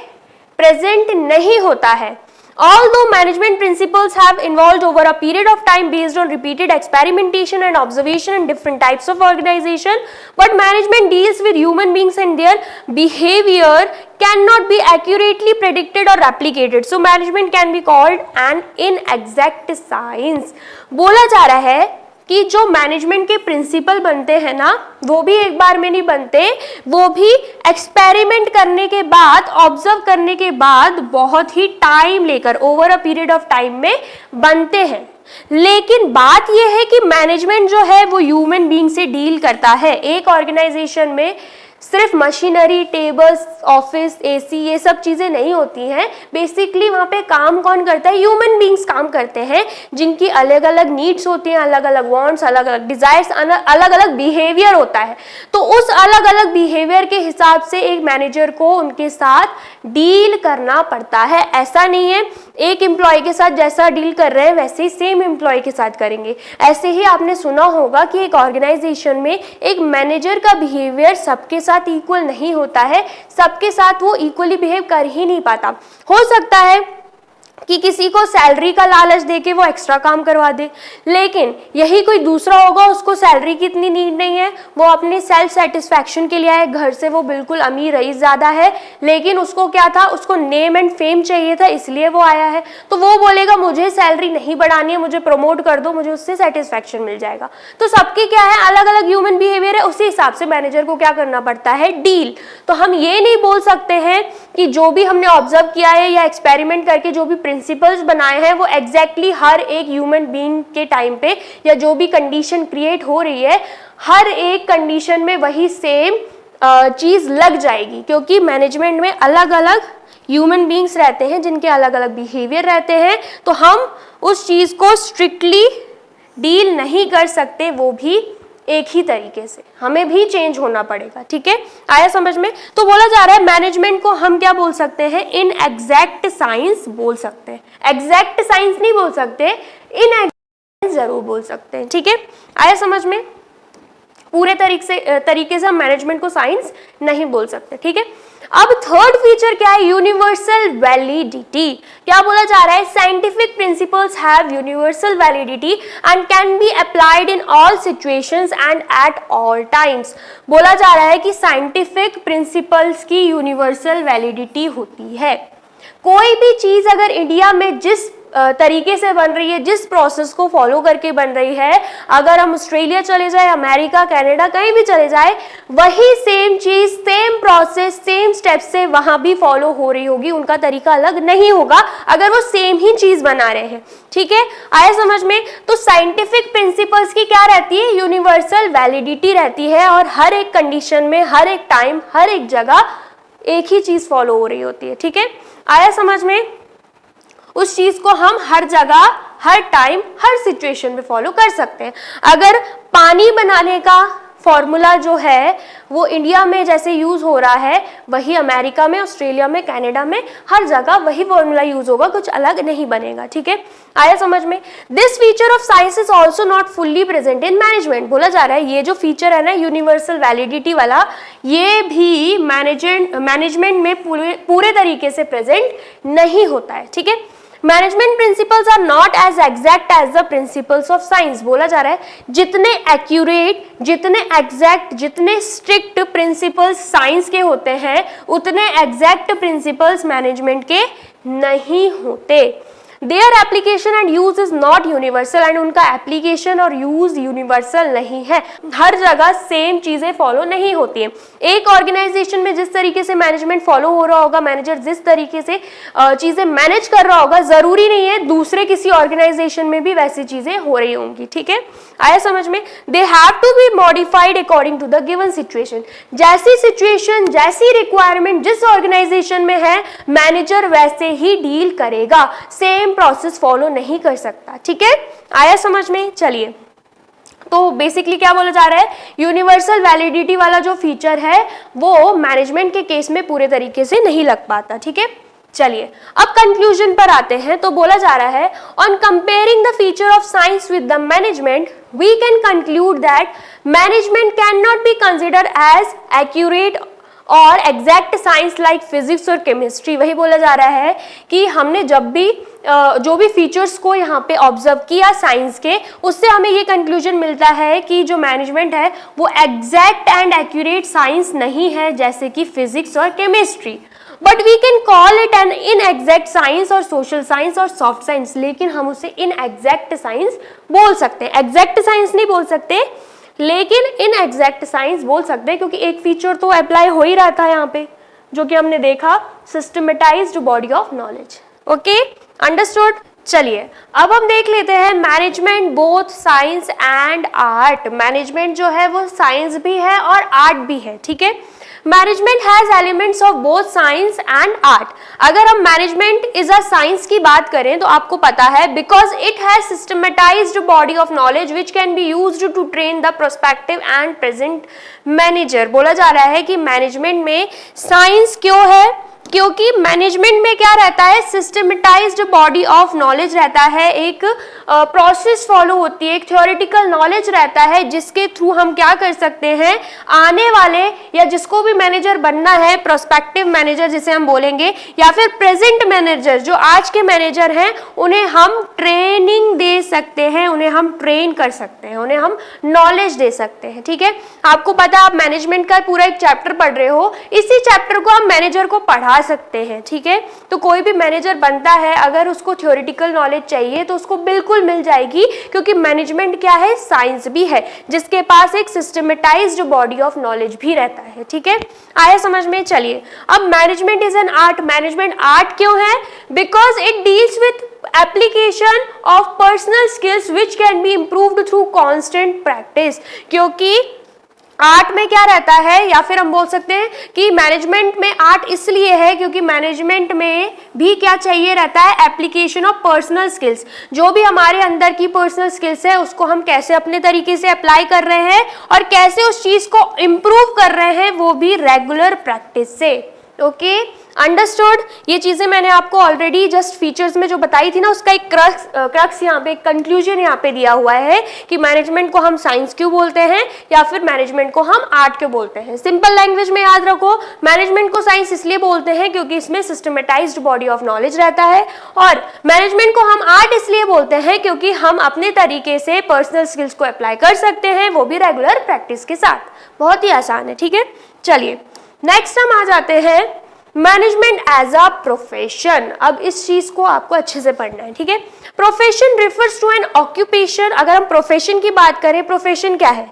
प्रेजेंट नहीं होता है। Although management principles have evolved over a period of time based on repeated experimentation and observation in different types of organization, but management deals with human beings and their behavior cannot be accurately predicted or replicated. So management can be called an inexact science. बोला जा रहा है कि जो management के principal बनते हैं ना, वो भी एक बार में नहीं बनते, वो भी एक्सपेरिमेंट करने के बाद, ऑब्जर्व करने के बाद बहुत ही टाइम लेकर, over a period of time में बनते हैं। लेकिन बात यह है कि मैनेजमेंट जो है वो ह्यूमन बीइंग से डील करता है। एक ऑर्गेनाइजेशन में सिर्फ मशीनरी, टेबल्स, ऑफिस, एसी, ये सब चीजें नहीं होती हैं। बेसिकली वहाँ पे काम कौन करता है, ह्यूमन बीइंग्स काम करते हैं, जिनकी अलग अलग नीड्स होती हैं, अलग अलग वांट्स, अलग अलग डिजायर्स, अलग अलग बिहेवियर होता है। तो उस अलग अलग बिहेवियर के हिसाब से एक मैनेजर को उनके साथ डील करना पड़ता है। ऐसा नहीं है एक एम्प्लॉय के साथ जैसा डील कर रहे हैं वैसे ही सेम एम्प्लॉय के साथ करेंगे। ऐसे ही आपने सुना होगा कि एक ऑर्गेनाइजेशन में एक मैनेजर का बिहेवियर सबके साथ इक्वल नहीं होता है, सबके साथ वो इक्वली बिहेव कर ही नहीं पाता। हो सकता है कि किसी को सैलरी का लालच देके वो एक्स्ट्रा काम करवा दे, लेकिन यही कोई दूसरा होगा, उसको सैलरी की इतनी नीड नहीं है, वो अपने सेल्फ सेटिस्फैक्शन के लिए आए, घर से वो बिल्कुल अमीर रईस ज्यादा है, लेकिन उसको क्या था, उसको नेम एंड फेम चाहिए था, इसलिए वो आया है। तो वो बोलेगा मुझे सैलरी नहीं बढ़ानी है, मुझे प्रमोट कर दो, मुझे उससे सेटिस्फैक्शन मिल जाएगा। तो सबके क्या है, अलग अलग ह्यूमन बिहेवियर है, उसी हिसाब से मैनेजर को क्या करना पड़ता है, डील। तो हम ये नहीं बोल सकते हैं कि जो भी हमने ऑब्जर्व किया है या एक्सपेरिमेंट करके जो भी प्रिंसिपल्स बनाए हैं वो एग्जैक्टली हर एक ह्यूमन बीइंग के टाइम पे या जो भी कंडीशन क्रिएट हो रही है हर एक कंडीशन में वही सेम चीज़ लग जाएगी, क्योंकि मैनेजमेंट में अलग अलग ह्यूमन बीइंग्स रहते हैं जिनके अलग अलग बिहेवियर रहते हैं, तो हम उस चीज़ को स्ट्रिक्टली डील नहीं कर सकते, वो भी एक ही तरीके से हमें भी चेंज होना पड़ेगा। ठीक है, आया समझ में? तो बोला जा रहा है मैनेजमेंट को हम क्या बोल सकते हैं, इन एग्जैक्ट साइंस बोल सकते हैं। एग्जैक्ट साइंस नहीं बोल सकते, इन एग्जैक्ट जरूर बोल सकते हैं। ठीक है, आया समझ में? पूरे तरीके से हम मैनेजमेंट को साइंस नहीं बोल सकते। ठीक है, अब थर्ड फीचर क्या है, यूनिवर्सल वैलिडिटी। क्या बोला जा रहा है, scientific principles have universal validity and can be applied in all situations and at all times. बोला जा रहा है कि साइंटिफिक प्रिंसिपल्स की यूनिवर्सल वैलिडिटी होती है। कोई भी चीज अगर इंडिया में जिस तरीके से बन रही है, जिस प्रोसेस को फॉलो करके बन रही है, अगर हम ऑस्ट्रेलिया चले जाए, अमेरिका, कनाडा, कहीं भी चले जाए, वही सेम चीज, सेम प्रोसेस, सेम स्टेप से वहां भी फॉलो हो रही होगी। उनका तरीका अलग नहीं होगा अगर वो सेम ही चीज बना रहे हैं। ठीक है, आया समझ में? तो साइंटिफिक प्रिंसिपल्स की क्या रहती है, यूनिवर्सल वैलिडिटी रहती है और हर एक कंडीशन में, हर एक टाइम, हर एक जगह एक ही चीज फॉलो हो रही होती है। ठीक है, आया समझ में? उस चीज को हम हर जगह, हर टाइम, हर सिचुएशन में फॉलो कर सकते हैं। अगर पानी बनाने का फॉर्मूला जो है वो इंडिया में जैसे यूज हो रहा है, वही अमेरिका में, ऑस्ट्रेलिया में, कनाडा में, हर जगह वही फॉर्मूला यूज होगा, कुछ अलग नहीं बनेगा। ठीक है, आया समझ में? This feature of science is also not fully present in management. बोला जा रहा है ये जो फीचर है ना यूनिवर्सल वैलिडिटी वाला, ये भी मैनेजमेंट में पूरे तरीके से प्रेजेंट नहीं होता है। ठीक है, management principles are not as exact as the principles of science. बोला जा रहा है जितने एक्यूरेट, जितने एग्जैक्ट, जितने स्ट्रिक्ट प्रिंसिपल्स साइंस के होते हैं, उतने एग्जैक्ट प्रिंसिपल्स मैनेजमेंट के नहीं होते। Their application and use is not universal, and उनका एप्लीकेशन और यूज यूनिवर्सल नहीं है। हर जगह सेम चीजें फॉलो नहीं होती हैं। एक ऑर्गेनाइजेशन में जिस तरीके से मैनेजमेंट फॉलो हो रहा होगा, मैनेजर जिस तरीके से चीजें मैनेज कर रहा होगा, जरूरी नहीं है दूसरे किसी ऑर्गेनाइजेशन में भी वैसी चीजें हो रही होंगी। ठीक है, आया समझ में? They have to be modified according to the given situation. जैसी सिचुएशन, जैसी रिक्वायरमेंट जिस ऑर्गेनाइजेशन में है, मैनेजर वैसे ही डील करेगा, सेम प्रोसेस फॉलो नहीं कर सकता। ठीक है, आया समझ में? चलिए, तो बेसिकली क्या बोला जा रहा है, यूनिवर्सल वैलिडिटी वाला जो फीचर है वो मैनेजमेंट के केस में पूरे तरीके से नहीं लग पाता। ठीक है, चलिए अब कंक्लूजन पर आते हैं। तो बोला जा रहा है on comparing the feature of science with the management we can conclude that management can not be considered as accurate और एग्जैक्ट साइंस लाइक फिजिक्स और केमिस्ट्री। वही बोला जा रहा है कि हमने जब भी जो भी फीचर्स को यहाँ पे ऑब्जर्व किया साइंस के, उससे हमें ये कंक्लूजन मिलता है कि जो मैनेजमेंट है वो एग्जैक्ट एंड एक्यूरेट साइंस नहीं है जैसे कि फिजिक्स और chemistry, but we can call it an inexact science और सोशल साइंस और सॉफ्ट साइंस। लेकिन हम उसे इनएग्जैक्ट साइंस बोल सकते हैं, एग्जैक्ट साइंस नहीं बोल सकते, लेकिन इनएग्जैक्ट साइंस बोल सकते हैं, क्योंकि एक फीचर तो अप्लाई हो ही रहा था यहाँ पे, जो कि हमने देखा, systematised body of knowledge. Okay, understood? चलिए अब हम देख लेते हैं management both science and art. Management जो है वो साइंस भी है और आर्ट भी है। ठीक है, management has elements of both science and art. अगर हम मैनेजमेंट इज अ साइंस की बात करें तो आपको पता है because it has systematised body of knowledge which can be used to train the prospective and present manager. बोला जा रहा है कि मैनेजमेंट में साइंस क्यों है, क्योंकि मैनेजमेंट में क्या रहता है, सिस्टमेटाइज्ड बॉडी ऑफ नॉलेज रहता है, एक प्रोसेस फॉलो होती है, एक थ्योरेटिकल नॉलेज रहता है जिसके थ्रू हम क्या कर सकते हैं, आने वाले या जिसको भी मैनेजर बनना है, प्रोस्पेक्टिव मैनेजर जिसे हम बोलेंगे, या फिर प्रेजेंट मैनेजर जो आज के मैनेजर हैं, उन्हें हम ट्रेनिंग दे सकते हैं, उन्हें हम ट्रेन कर सकते हैं, उन्हें हम नॉलेज दे सकते हैं। ठीक है, आपको पता है आप मैनेजमेंट का पूरा एक चैप्टर पढ़ रहे हो, इसी चैप्टर को हम मैनेजर को पढ़ा सकते हैं, ठीक है। तो कोई भी मैनेजर बनता है, अगर उसको थ्योरेटिकल नॉलेज चाहिए तो उसको बिल्कुल मिल जाएगी, क्योंकि मैनेजमेंट क्या है, साइंस भी है, जिसके पास एक सिस्टमेटाइज्ड बॉडी ऑफ नॉलेज भी रहता है, ठीक है। आया समझ में? चलिए, अब management is an art. Management art क्यों है? Because it deals with application of personal skills which can be improved through constant practice। क्योंकि आर्ट में क्या रहता है, या फिर हम बोल सकते हैं कि मैनेजमेंट में आर्ट इसलिए है क्योंकि मैनेजमेंट में भी क्या चाहिए रहता है, एप्लीकेशन ऑफ पर्सनल स्किल्स। जो भी हमारे अंदर की पर्सनल स्किल्स है उसको हम कैसे अपने तरीके से अप्लाई कर रहे हैं और कैसे उस चीज को इम्प्रूव कर रहे हैं, वो भी रेगुलर प्रैक्टिस से। Okay, understood. ये चीजें मैंने आपको ऑलरेडी जस्ट फीचर्स में जो बताई थी ना, उसका एक क्रक्स यहाँ पे, एक कंक्लूजन यहाँ पे दिया हुआ है कि मैनेजमेंट को हम साइंस क्यों बोलते हैं या फिर मैनेजमेंट को हम आर्ट क्यों बोलते हैं। सिंपल लैंग्वेज में याद रखो, मैनेजमेंट को साइंस इसलिए बोलते हैं क्योंकि इसमें सिस्टमेटाइज्ड बॉडी ऑफ नॉलेज रहता है, और मैनेजमेंट को हम आर्ट इसलिए बोलते हैं क्योंकि हम अपने तरीके से पर्सनल स्किल्स को अप्लाई कर सकते हैं, वो भी रेगुलर प्रैक्टिस के साथ। बहुत ही आसान है, ठीक है। चलिए नेक्स्ट हम आ जाते हैं मैनेजमेंट एज अ प्रोफेशन। अब इस चीज को आपको अच्छे से पढ़ना है, ठीक है। Profession refers to an occupation. अगर हम प्रोफेशन की बात करें, प्रोफेशन क्या है?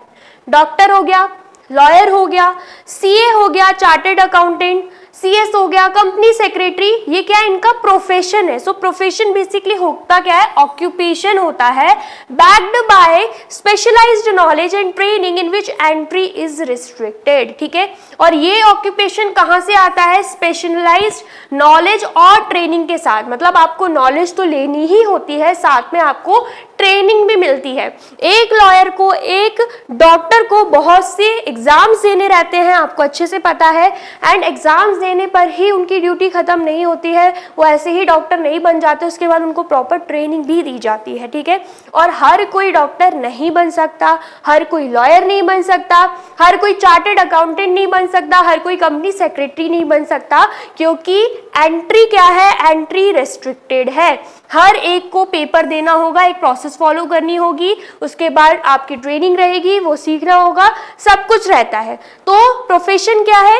डॉक्टर हो गया, लॉयर हो गया, सीए हो गया, चार्टर्ड अकाउंटेंट, सीएस हो गया, कंपनी सेक्रेटरी, ये क्या है, इनका प्रोफेशन है। सो प्रोफेशन बेसिकली होता क्या है, ऑक्यूपेशन होता है, backed by specialised knowledge and training in which entry is restricted, ठीक है। और ये ऑक्यूपेशन कहाँ से आता है? स्पेशलाइज्ड नॉलेज और ट्रेनिंग के साथ। मतलब आपको नॉलेज तो लेनी ही होती है, साथ में आपको ट्रेनिंग भी मिलती है। एक लॉयर को, एक डॉक्टर को बहुत से एग्जाम्स देने रहते हैं, आपको अच्छे से पता है, एंड एग्जाम्स देने पर ही उनकी ड्यूटी खत्म नहीं होती है, वो ऐसे ही डॉक्टर नहीं बन जाते, उसके बाद उनको प्रॉपर ट्रेनिंग भी दी जाती है, ठीक है। और हर कोई डॉक्टर नहीं बन सकता, हर कोई लॉयर नहीं बन सकता, हर कोई चार्टर्ड अकाउंटेंट नहीं बन सकता, हर कोई कंपनी सेक्रेटरी नहीं बन सकता, क्योंकि एंट्री क्या है, एंट्री रेस्ट्रिक्टेड है। हर एक को पेपर देना होगा, एक प्रोसेस फॉलो करनी होगी, उसके बाद आपकी ट्रेनिंग रहेगी, वो सीखना होगा, सब कुछ रहता है। तो प्रोफेशन क्या है?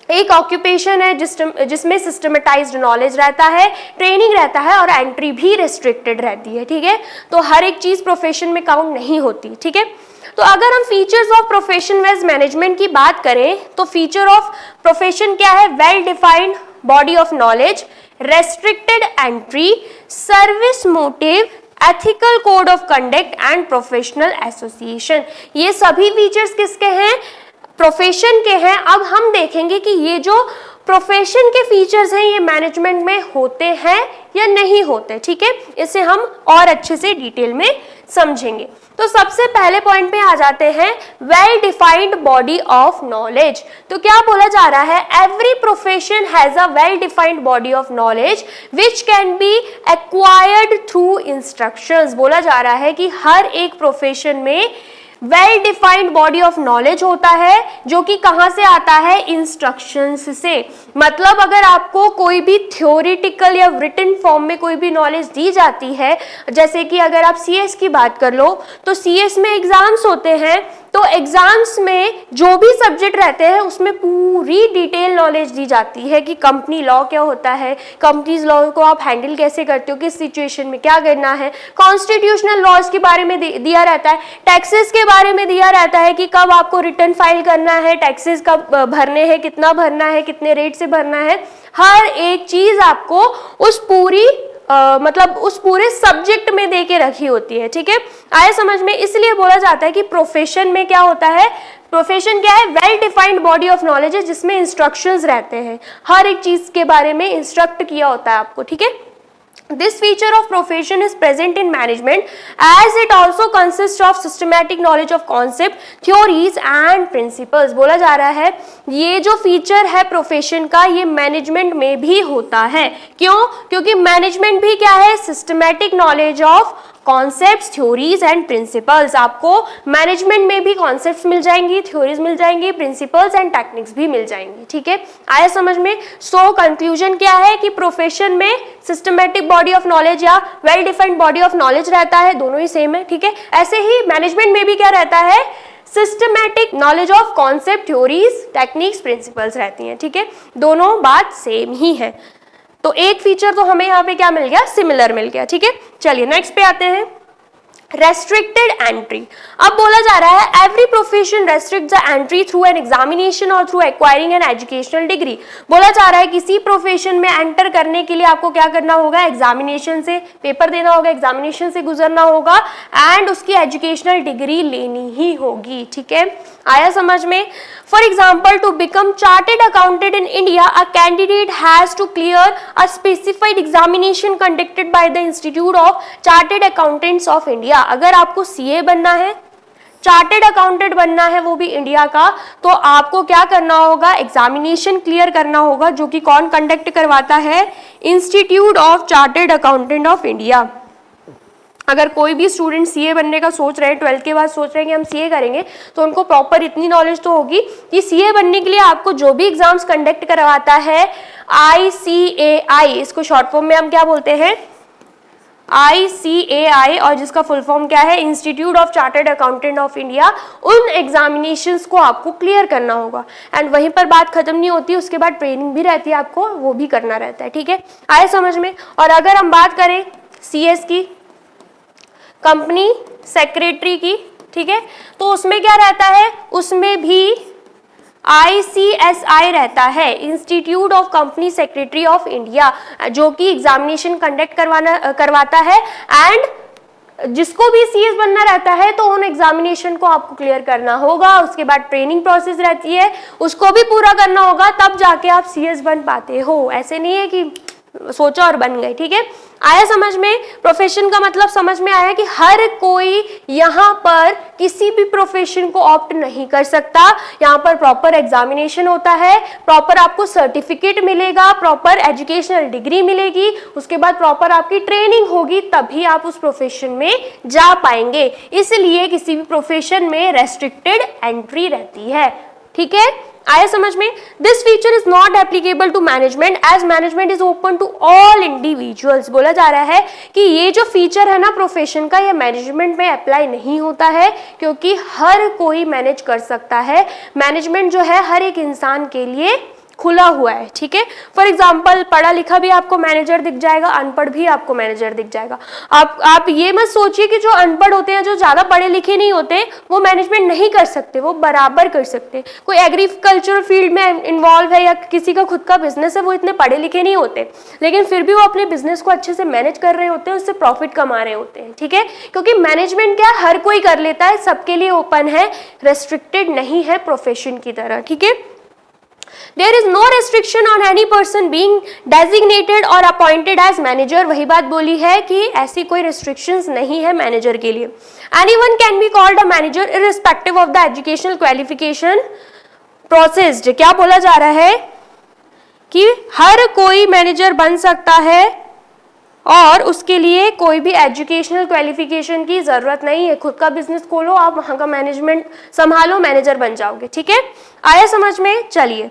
एक ऑक्यूपेशन है जिसमें सिस्टमेटाइज्ड नॉलेज रहता है, ट्रेनिंग रहता है और एंट्री भी रेस्ट्रिक्टेड रहती है, ठीक है। तो हर एक चीज प्रोफेशन में काउंट नहीं होती, ठीक है। तो अगर हम features of profession wise management की बात करें तो फीचर ऑफ प्रोफेशन क्या है? Well defined body of knowledge, restricted entry, service motive, ethical code of conduct and professional association. ये सभी फीचर्स किसके हैं? प्रोफेशन के हैं। अब हम देखेंगे कि ये जो प्रोफेशन के फीचर्स हैं ये मैनेजमेंट में होते हैं या नहीं होते, ठीक है। इसे हम और अच्छे से डिटेल में समझेंगे। तो सबसे पहले पॉइंट पे आ जाते हैं, well defined body of knowledge. तो क्या बोला जा रहा है? Every profession has a well defined body of knowledge which can B acquired through instructions. बोला जा रहा है कि हर एक प्रोफेशन में well defined body of knowledge होता है, जो कि कहां से आता है? इंस्ट्रक्शंस से। मतलब अगर आपको कोई भी थ्योरेटिकल या रिटन फॉर्म में कोई भी नॉलेज दी जाती है, जैसे कि अगर आप सीएस की बात कर लो तो सीएस में एग्जाम्स होते हैं, तो एग्जाम्स में जो भी सब्जेक्ट रहते हैं उसमें पूरी डिटेल नॉलेज दी जाती है कि कंपनी लॉ क्या होता है, कंपनीज लॉ को आप हैंडल कैसे करते हो, किस सिचुएशन में क्या करना है, कॉन्स्टिट्यूशनल लॉज के बारे में दिया रहता है, टैक्सेस के बारे में दिया रहता है कि कब आपको रिटर्न फाइल करना है, टैक्सेस कब भरने हैं, कितना भरना है, कितने रेट से भरना है। हर एक चीज आपको उस पूरी मतलब उस पूरे सब्जेक्ट में दे के रखी होती है, ठीक है। आया समझ में? इसलिए बोला जाता है कि प्रोफेशन में क्या होता है? प्रोफेशन क्या है? Well defined body of knowledge है जिसमें इंस्ट्रक्शंस रहते हैं, हर एक चीज के बारे में इंस्ट्रक्ट किया होता है आपको, ठीक है। This feature of profession is present in management as it also consists of systematic knowledge of concept, theories and principles। बोला जा रहा है ये जो फीचर है प्रोफेशन का ये मैनेजमेंट में भी होता है। क्यों? क्योंकि मैनेजमेंट भी क्या है? Systematic knowledge of concepts, theories and principles. आपको मैनेजमेंट में भी कॉन्सेप्ट्स मिल जाएंगी, थ्योरीज मिल जाएंगी, प्रिंसिपल्स एंड टेक्निक्स भी मिल जाएंगी, ठीक है। आया समझ में? सो कंक्लूजन क्या है कि प्रोफेशन में सिस्टमैटिक बॉडी ऑफ नॉलेज या well defined body of knowledge रहता है, दोनों ही सेम है, ठीक है। ऐसे ही मैनेजमेंट में भी क्या रहता है? Systematic knowledge of concept, theories, techniques, principles रहती हैं, ठीक है, दोनों बात सेम ही है। तो एक फीचर तो हमें यहाँ पे क्या मिल गया, सिमिलर मिल गया, ठीक है। चलिए नेक्स्ट पे आते हैं, रेस्ट्रिक्टेड एंट्री। अब बोला जा रहा है every profession restrict the entry through an examination और through acquiring an educational degree. बोला जा रहा है किसी प्रोफेशन में एंटर करने के लिए आपको क्या करना होगा, एग्जामिनेशन से पेपर देना होगा, एग्जामिनेशन से गुजरना होगा एंड उसकी एजुकेशनल डिग्री लेनी ही होगी, ठीक है। आया समझ में? For example, to become chartered accountant in India a candidate has to clear a specified examination conducted by the Institute of Chartered Accountants of India. अगर आपको सीए बनना है, चार्टेड अकाउंटेंट बनना है वो भी इंडिया का, तो आपको क्या करना होगा, एग्जामिनेशन क्लियर करना होगा, जो कि कौन कंडक्ट करवाता है, institute of chartered accountant of India. अगर कोई भी स्टूडेंट सीए बनने का सोच रहे हैं, 12th के बाद सोच रहे हैं कि हम सीए करेंगे, तो उनको प्रॉपर इतनी नॉलेज तो होगी कि सीए बनने के लिए आपको जो भी एग्जाम्स कंडक्ट करवाता है ICAI, इसको शॉर्ट फॉर्म में हम क्या बोलते हैं, ICAI, और जिसका फुल फॉर्म क्या है, institute of chartered accountant of India, उन एग्जामिनेशंस को आपको क्लियर करना होगा। एंड वहीं पर बात खत्म नहीं होती, उसके बाद ट्रेनिंग भी रहती है, आपको वो भी करना रहता है, ठीक है। आए समझ में? और अगर हम बात करें CS की, कंपनी सेक्रेटरी की, ठीक है, तो उसमें क्या रहता है, उसमें भी ICSI रहता है, institute of company secretary of India, जो कि एग्जामिनेशन कंडक्ट करवाता है एंड जिसको भी CS बनना रहता है तो उन एग्जामिनेशन को आपको क्लियर करना होगा। उसके बाद ट्रेनिंग प्रोसेस रहती है, उसको भी पूरा करना होगा, तब जाके आप CS बन पाते हो। ऐसे नहीं है कि सोचा और बन गए, ठीक है। आया समझ में? प्रोफेशन का मतलब समझ में आया कि हर कोई यहाँ पर किसी भी प्रोफेशन को ऑप्ट नहीं कर सकता। यहाँ पर प्रॉपर एग्जामिनेशन होता है, प्रॉपर आपको सर्टिफिकेट मिलेगा, प्रॉपर एजुकेशनल डिग्री मिलेगी, उसके बाद प्रॉपर आपकी ट्रेनिंग होगी, तभी आप उस प्रोफेशन में जा पाएंगे। इसलिए किसी भी प्रोफेशन में रेस्ट्रिक्टेड एंट्री रहती है, ठीक है। आया समझ में? This feature is not applicable to management as management is open to all individuals. बोला जा रहा है कि ये जो फीचर है ना प्रोफेशन का, ये मैनेजमेंट में अप्लाई नहीं होता है, क्योंकि हर कोई मैनेज कर सकता है। मैनेजमेंट जो है हर एक इंसान के लिए खुला हुआ है, ठीक है। फॉर एग्जाम्पल, पढ़ा लिखा भी आपको मैनेजर दिख जाएगा, अनपढ़ भी आपको मैनेजर दिख जाएगा। आप ये मत सोचिए कि जो अनपढ़ होते हैं, जो ज्यादा पढ़े लिखे नहीं होते, वो मैनेजमेंट नहीं कर सकते, वो बराबर कर सकते। कोई एग्रीकल्चर फील्ड में इन्वॉल्व है या किसी का खुद का बिजनेस है, वो इतने पढ़े लिखे नहीं होते, लेकिन फिर भी वो अपने बिजनेस को अच्छे से मैनेज कर रहे होते हैं, उससे प्रॉफिट कमा रहे होते हैं, ठीक है। क्योंकि मैनेजमेंट क्या हर कोई कर लेता है, सबके लिए ओपन है, रेस्ट्रिक्टेड नहीं है प्रोफेशन की तरह, ठीक है। There is no restriction on any person being designated or appointed as manager। वही बात बोली है कि ऐसी कोई restrictions नहीं है मैनेजर के लिए। Anyone can be called a manager irrespective of the educational qualification processed। क्या बोला जा रहा है कि हर कोई मैनेजर बन सकता है और उसके लिए कोई भी एजुकेशनल क्वालिफिकेशन की जरूरत नहीं है। खुद का बिजनेस खोलो, आप वहां का मैनेजमेंट संभालो, मैनेजर बन जाओगे, ठीक है। आया समझ में? चलिए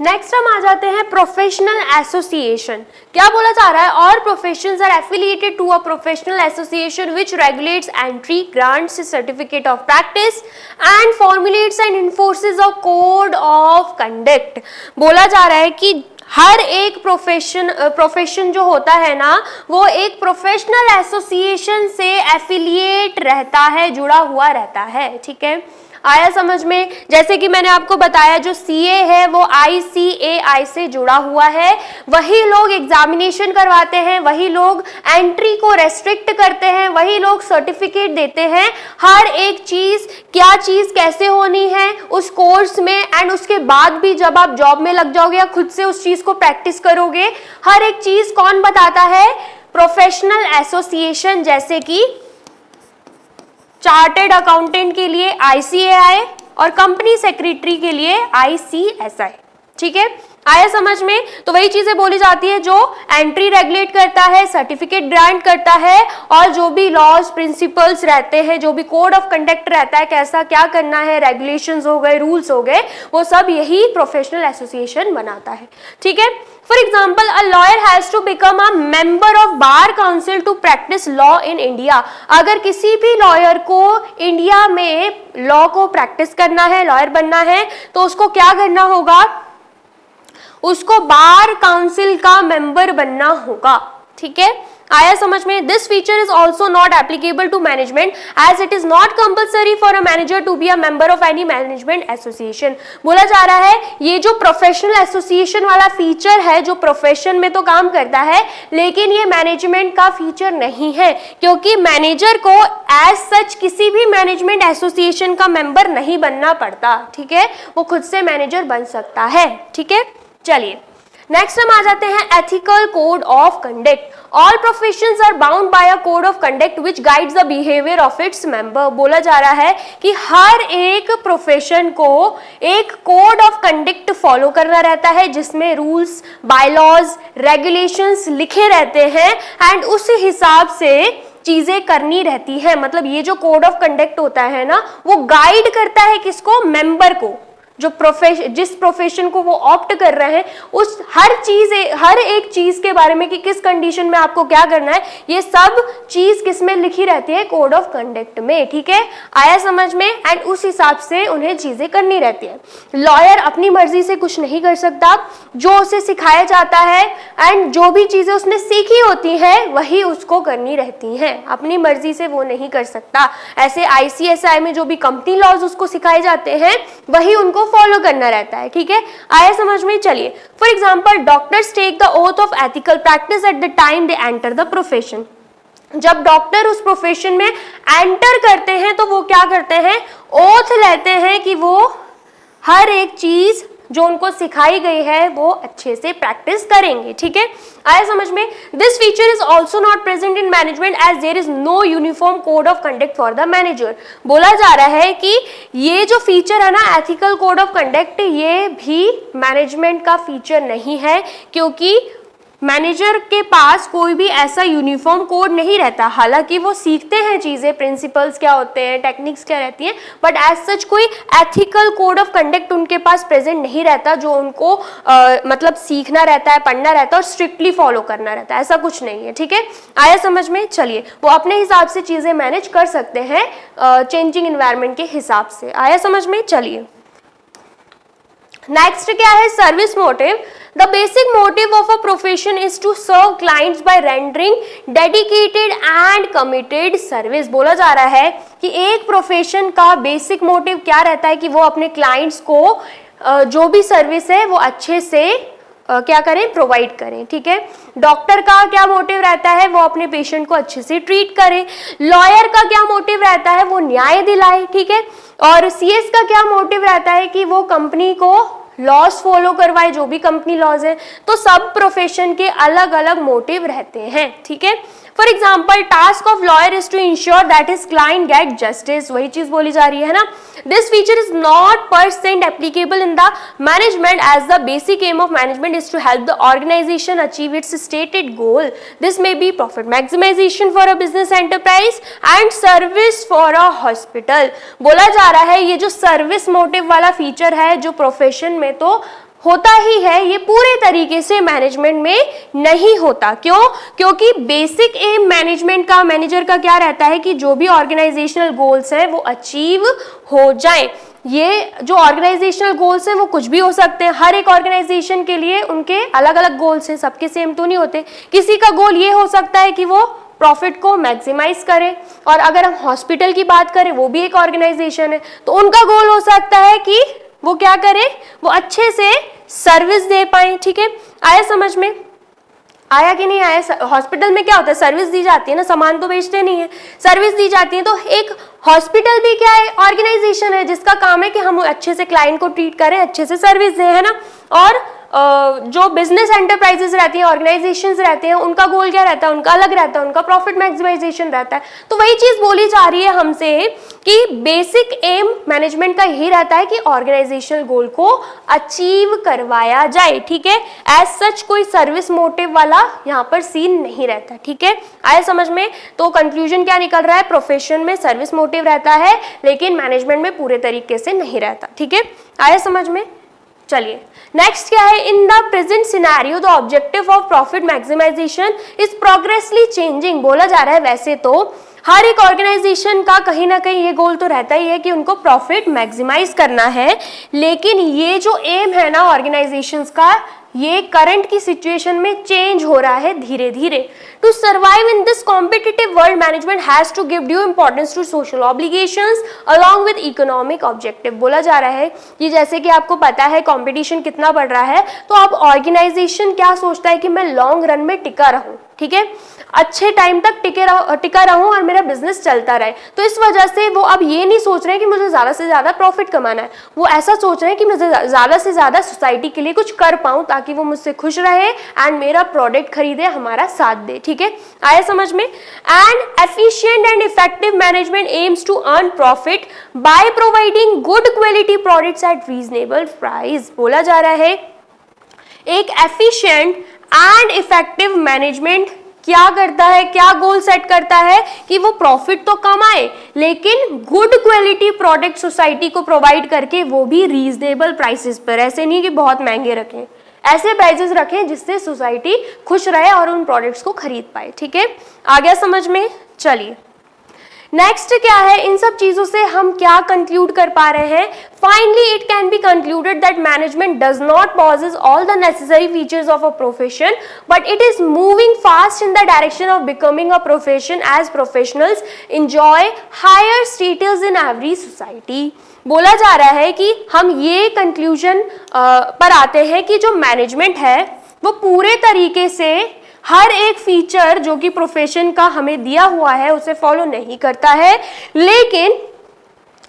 नेक्स्ट हम आ जाते हैं प्रोफेशनल एसोसिएशन। क्या बोला जा रहा है? All professions are affiliated to a professional association which regulates entry, grants certificate of practice and formulates and enforces a code of conduct. बोला जा रहा है कि हर एक प्रोफेशन जो होता है ना, वो एक प्रोफेशनल एसोसिएशन से एफिलिएट रहता है, जुड़ा हुआ रहता है, ठीक है। आया समझ में? जैसे कि मैंने आपको बताया, जो सीए है वो ICAI से जुड़ा हुआ है, वही लोग एग्जामिनेशन करवाते हैं, वही लोग एंट्री को रेस्ट्रिक्ट करते हैं, वही लोग सर्टिफिकेट देते हैं। हर एक चीज, क्या चीज कैसे होनी है उस कोर्स में, एंड उसके बाद भी जब आप जॉब में लग जाओगे या खुद से उस चीज को प्रैक्टिस करोगे, हर एक चीज कौन बताता है? Professional association. जैसे कि चार्टेड अकाउंटेंट के लिए ICAI और कंपनी सेक्रेटरी के लिए ICSI, ठीक है, आया समझ में। तो वही चीजें बोली जाती है जो एंट्री रेगुलेट करता है, सर्टिफिकेट ग्रांट करता है, और जो भी लॉज प्रिंसिपल्स रहते हैं, जो भी कोड ऑफ कंडक्ट रहता है, कैसा क्या करना है, रेगुलेशंस हो गए, रूल्स हो गए, वो सब यही प्रोफेशनल एसोसिएशन बनाता है। ठीक है, for example a lawyer has to become a member of Bar Council to practise law in India. अगर किसी भी लॉयर को इंडिया में लॉ को प्रैक्टिस करना है, लॉयर बनना है, तो उसको क्या करना होगा, उसको बार काउंसिल का मेंबर बनना होगा। ठीक है, आया समझ में। This feature is also not applicable to management as it is not compulsory for a manager to be a member of any management association. बोला जा रहा है ये जो प्रोफेशनल एसोसिएशन वाला फीचर है, जो प्रोफेशन में तो काम करता है, लेकिन ये मैनेजमेंट का फीचर नहीं है, क्योंकि मैनेजर को एज सच किसी भी मैनेजमेंट एसोसिएशन का मेंबर नहीं बनना पड़ता। ठीक है, वो खुद से मैनेजर बन सकता है। ठीक है, चलिए नेक्स्ट हम आ जाते हैं ethical code of conduct. All professions are bound by a code of conduct which guides the behaviour of its member. बोला जा रहा है कि हर एक प्रोफेशन को एक कोड ऑफ कंडक्ट फॉलो करना रहता है, जिसमें रूल्स, बायलॉज, रेगुलेशंस लिखे रहते हैं, एंड उस हिसाब से चीजें करनी रहती है। मतलब ये जो कोड ऑफ कंडक्ट होता है ना, वो गाइड करता है किसको, मेंबर को, जो जिस प्रोफेशन को वो ऑप्ट कर रहे हैं, उस हर एक चीज के बारे में कि किस कंडीशन में आपको क्या करना है, ये सब चीज किस में लिखी रहती है, कोड ऑफ कंडक्ट में। ठीक है, आया समझ में। एंड उस हिसाब से उन्हें चीजें करनी रहती है। लॉयर अपनी मर्जी से कुछ नहीं कर सकता, जो उसे सिखाया जाता है एंड जो भी चीजें उसने सीखी होती है वही उसको करनी रहती हैं, अपनी मर्जी से वो नहीं कर सकता। ऐसे ICSI में जो भी कंपनी लॉज उसको सिखाए जाते हैं, वही उनको फॉलो करना रहता है। ठीक है, आया समझ में। चलिए, for example doctors take the oath of ethical practice at the time they enter the profession. जब डॉक्टर उस प्रोफेशन में एंटर करते हैं तो वो क्या करते हैं, ओथ लेते हैं कि वो हर एक चीज जो उनको सिखाई गई है वो अच्छे से प्रैक्टिस करेंगे। ठीक है, आया समझ में। This feature is also not present in management as there is no uniform code of conduct for the manager. बोला जा रहा है कि ये जो फीचर है ना, एथिकल कोड ऑफ कंडक्ट, ये भी मैनेजमेंट का फीचर नहीं है, क्योंकि मैनेजर के पास कोई भी ऐसा यूनिफॉर्म कोड नहीं रहता। हालांकि वो सीखते हैं चीजें, प्रिंसिपल्स क्या होते हैं, टेक्निक्स क्या रहती हैं, बट एज सच कोई एथिकल कोड ऑफ कंडक्ट उनके पास प्रेजेंट नहीं रहता, जो उनको मतलब सीखना रहता है, पढ़ना रहता है और स्ट्रिक्टली फॉलो करना रहता है। ऐसा कुछ नहीं है। ठीक है, आया समझ में। चलिए, वो अपने हिसाब से चीजें मैनेज कर सकते हैं चेंजिंग इन्वायरमेंट के हिसाब से। आया समझ में। चलिए नेक्स्ट क्या है, service motive. The basic motive of a profession is to serve clients by rendering dedicated and committed service। बोला जा रहा है कि एक प्रोफेशन का बेसिक मोटिव क्या रहता है कि वो अपने क्लाइंट्स को जो भी सर्विस है वो अच्छे से क्या करें, प्रोवाइड करें। ठीक है, डॉक्टर का क्या मोटिव रहता है, वो अपने पेशेंट को अच्छे से ट्रीट करे। लॉयर का क्या मोटिव रहता है, वो न्याय दिलाए। ठीक है, और CS का क्या मोटिव रहता है कि वो कंपनी को लॉस फॉलो करवाए, जो भी कंपनी लॉज है। तो सब प्रोफेशन के अलग अलग मोटिव रहते हैं। ठीक है, for example task of lawyer is to ensure that his client get justice. वही चीज बोली जा रही है ना। This feature is not % applicable in the management as the basic aim of management is to help the organisation achieve its stated goal. This may be profit maximisation for a business enterprise and service for a hospital. बोला जा रहा है ये जो service motive वाला feature है, जो profession में तो होता ही है, ये पूरे तरीके से मैनेजमेंट में नहीं होता। क्यों? क्योंकि बेसिक एम मैनेजमेंट का, मैनेजर का क्या रहता है कि जो भी ऑर्गेनाइजेशनल गोल्स हैं वो अचीव हो जाएं। ये जो ऑर्गेनाइजेशनल गोल्स हैं वो कुछ भी हो सकते हैं। हर एक ऑर्गेनाइजेशन के लिए उनके अलग अलग गोल्स हैं, सबके सेम तो नहीं होते। किसी का गोल ये हो सकता है कि वो प्रॉफिट को मैक्सिमाइज करे, और अगर हम हॉस्पिटल की बात करें, वो भी एक ऑर्गेनाइजेशन है, तो उनका गोल हो सकता है कि वो क्या करें, वो अच्छे से सर्विस दे पाए। ठीक है, आया समझ में, आया कि नहीं आया। हॉस्पिटल में क्या होता है, सर्विस दी जाती है ना, सामान तो बेचते नहीं है, सर्विस दी जाती है। तो एक हॉस्पिटल भी क्या है, ऑर्गेनाइजेशन है, जिसका काम है कि हम अच्छे से क्लाइंट को ट्रीट करें, अच्छे से सर्विस दें, है ना। और जो बिजनेस एंटरप्राइजेस रहती हैं, ऑर्गेनाइजेशंस रहते हैं, उनका गोल क्या रहता है, उनका अलग रहता है, उनका प्रॉफिट मैक्सिमाइजेशन रहता है। तो वही चीज बोली जा रही है हमसे कि बेसिक एम मैनेजमेंट का यही रहता है कि ऑर्गेनाइजेशनल गोल को अचीव करवाया जाए, ठीक है। एज सच कोई सर्विस मोटिव वाला यहाँ पर सीन नहीं रहता, ठीक है। आया समझ में? तो कंक्लूजन क्या निकल रहा है, प्रोफेशन में सर्विस मोटिव रहता है लेकिन मैनेजमेंट में पूरे तरीके से नहीं रहता, ठीक है। आया समझ में? चलिए नेक्स्ट क्या है, in the present scenario the objective of profit maximisation is progressively changing. बोला जा रहा है वैसे तो हर एक ऑर्गेनाइजेशन का कहीं ना कहीं ये गोल तो रहता ही है कि उनको प्रॉफिट मैक्सिमाइज करना है, लेकिन ये जो एम है ना ऑर्गेनाइजेशंस का, ये करंट की सिचुएशन में चेंज हो रहा है धीरे धीरे। To survive in this competitive world management has to give due importance to social obligations along with economic objective. बोला जा रहा है कि जैसे कि आपको पता है कंपटीशन कितना बढ़ रहा है, तो अब ऑर्गेनाइजेशन क्या सोचता है कि मैं लॉन्ग रन में टिका रहूं, ठीक है, अच्छे टाइम तक टिका रहूं और मेरा बिजनेस चलता रहे। तो इस वजह से वो अब ये नहीं सोच रहे हैं कि मुझे ज्यादा से ज्यादा प्रॉफिट कमाना है, वो ऐसा सोच रहे हैं कि मुझे ज्यादा से ज्यादा सोसाइटी के लिए कुछ कर पाऊं ताकि वो मुझसे खुश रहे एंड मेरा प्रोडक्ट खरीदे, हमारा साथ दे, ठीक है। आया समझ में? And efficient and effective management aims to earn profit by providing good quality products at reasonable price. बोला जा रहा है एक एफिशिएंट एंड इफेक्टिव मैनेजमेंट क्या करता है, क्या गोल सेट करता है कि वो प्रॉफिट तो कमाए लेकिन गुड क्वालिटी प्रोडक्ट सोसाइटी को प्रोवाइड करके, वो भी रीजनेबल प्राइसेस पर। ऐसे नहीं कि बहुत महंगे रखें, ऐसे प्राइसेस रखें जिससे सोसाइटी खुश रहे और उन प्रोडक्ट्स को खरीद पाए, ठीक है। आ गया समझ में? चलिए नेक्स्ट क्या है, इन सब चीजों से हम क्या कंक्लूड कर पा रहे हैं? Finally it can be concluded that management does not possess all the necessary features of a profession but it is moving fast in the direction of becoming a profession as professionals enjoy higher status in every society. बोला जा रहा है कि हम ये conclusion पर आते हैं कि जो मैनेजमेंट है वो पूरे तरीके से हर एक फीचर जो कि प्रोफेशन का हमें दिया हुआ है उसे फॉलो नहीं करता है, लेकिन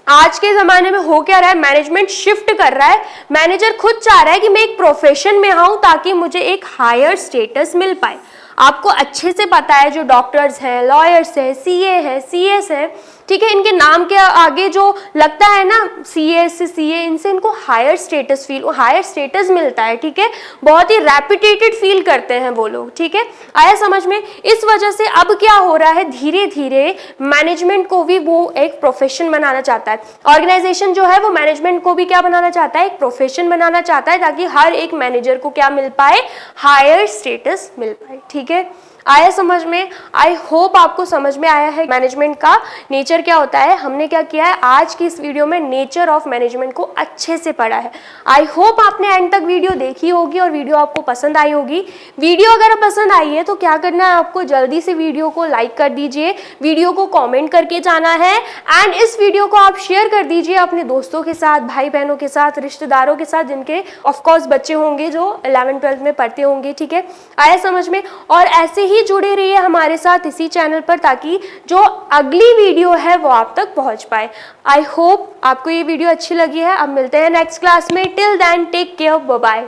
आज के जमाने में हो क्या रहा है, मैनेजमेंट शिफ्ट कर रहा है। मैनेजर खुद चाह रहा है कि मैं एक प्रोफेशन में आऊं ताकि मुझे एक हायर स्टेटस मिल पाए। आपको अच्छे से पता है जो डॉक्टर्स हैं, लॉयर्स हैं, सीए हैं, सीएस हैं, ठीक है, इनके नाम के आगे जो लगता है ना सीएस सीए, इनसे इनको हायर स्टेटस मिलता है, ठीक है, बहुत ही रेपुटेटेड फील करते हैं वो लोग, ठीक है। आया समझ में? इस वजह से अब क्या हो रहा है, धीरे धीरे मैनेजमेंट को भी वो एक प्रोफेशन बनाना चाहता है। ऑर्गेनाइजेशन जो है वो मैनेजमेंट को भी क्या बनाना चाहता है, एक प्रोफेशन बनाना चाहता है ताकि हर एक मैनेजर को क्या मिल पाए, हायर स्टेटस मिल पाए, ठीक है। आया समझ में? आई होप आपको समझ में आया है मैनेजमेंट का नेचर क्या होता है। हमने क्या किया है, आज की इस वीडियो में नेचर ऑफ मैनेजमेंट को अच्छे से पढ़ा है। आई होप आपने एंड तक वीडियो देखी होगी और वीडियो आपको पसंद आई होगी। वीडियो अगर पसंद आई है तो क्या करना है आपको, जल्दी से वीडियो को लाइक कर दीजिए, वीडियो को कॉमेंट करके जाना है एंड इस वीडियो को आप शेयर कर दीजिए अपने दोस्तों के साथ, भाई बहनों के साथ, रिश्तेदारों के साथ जिनके ऑफकोर्स बच्चे होंगे जो 11th-12th में पढ़ते होंगे, ठीक है। आया समझ में? और ऐसे ही जुड़े रहिए हमारे साथ इसी चैनल पर ताकि जो अगली वीडियो है वो आप तक पहुंच पाए। आई होप आपको ये वीडियो अच्छी लगी है। अब मिलते हैं नेक्स्ट क्लास में। Till then take care, bye bye.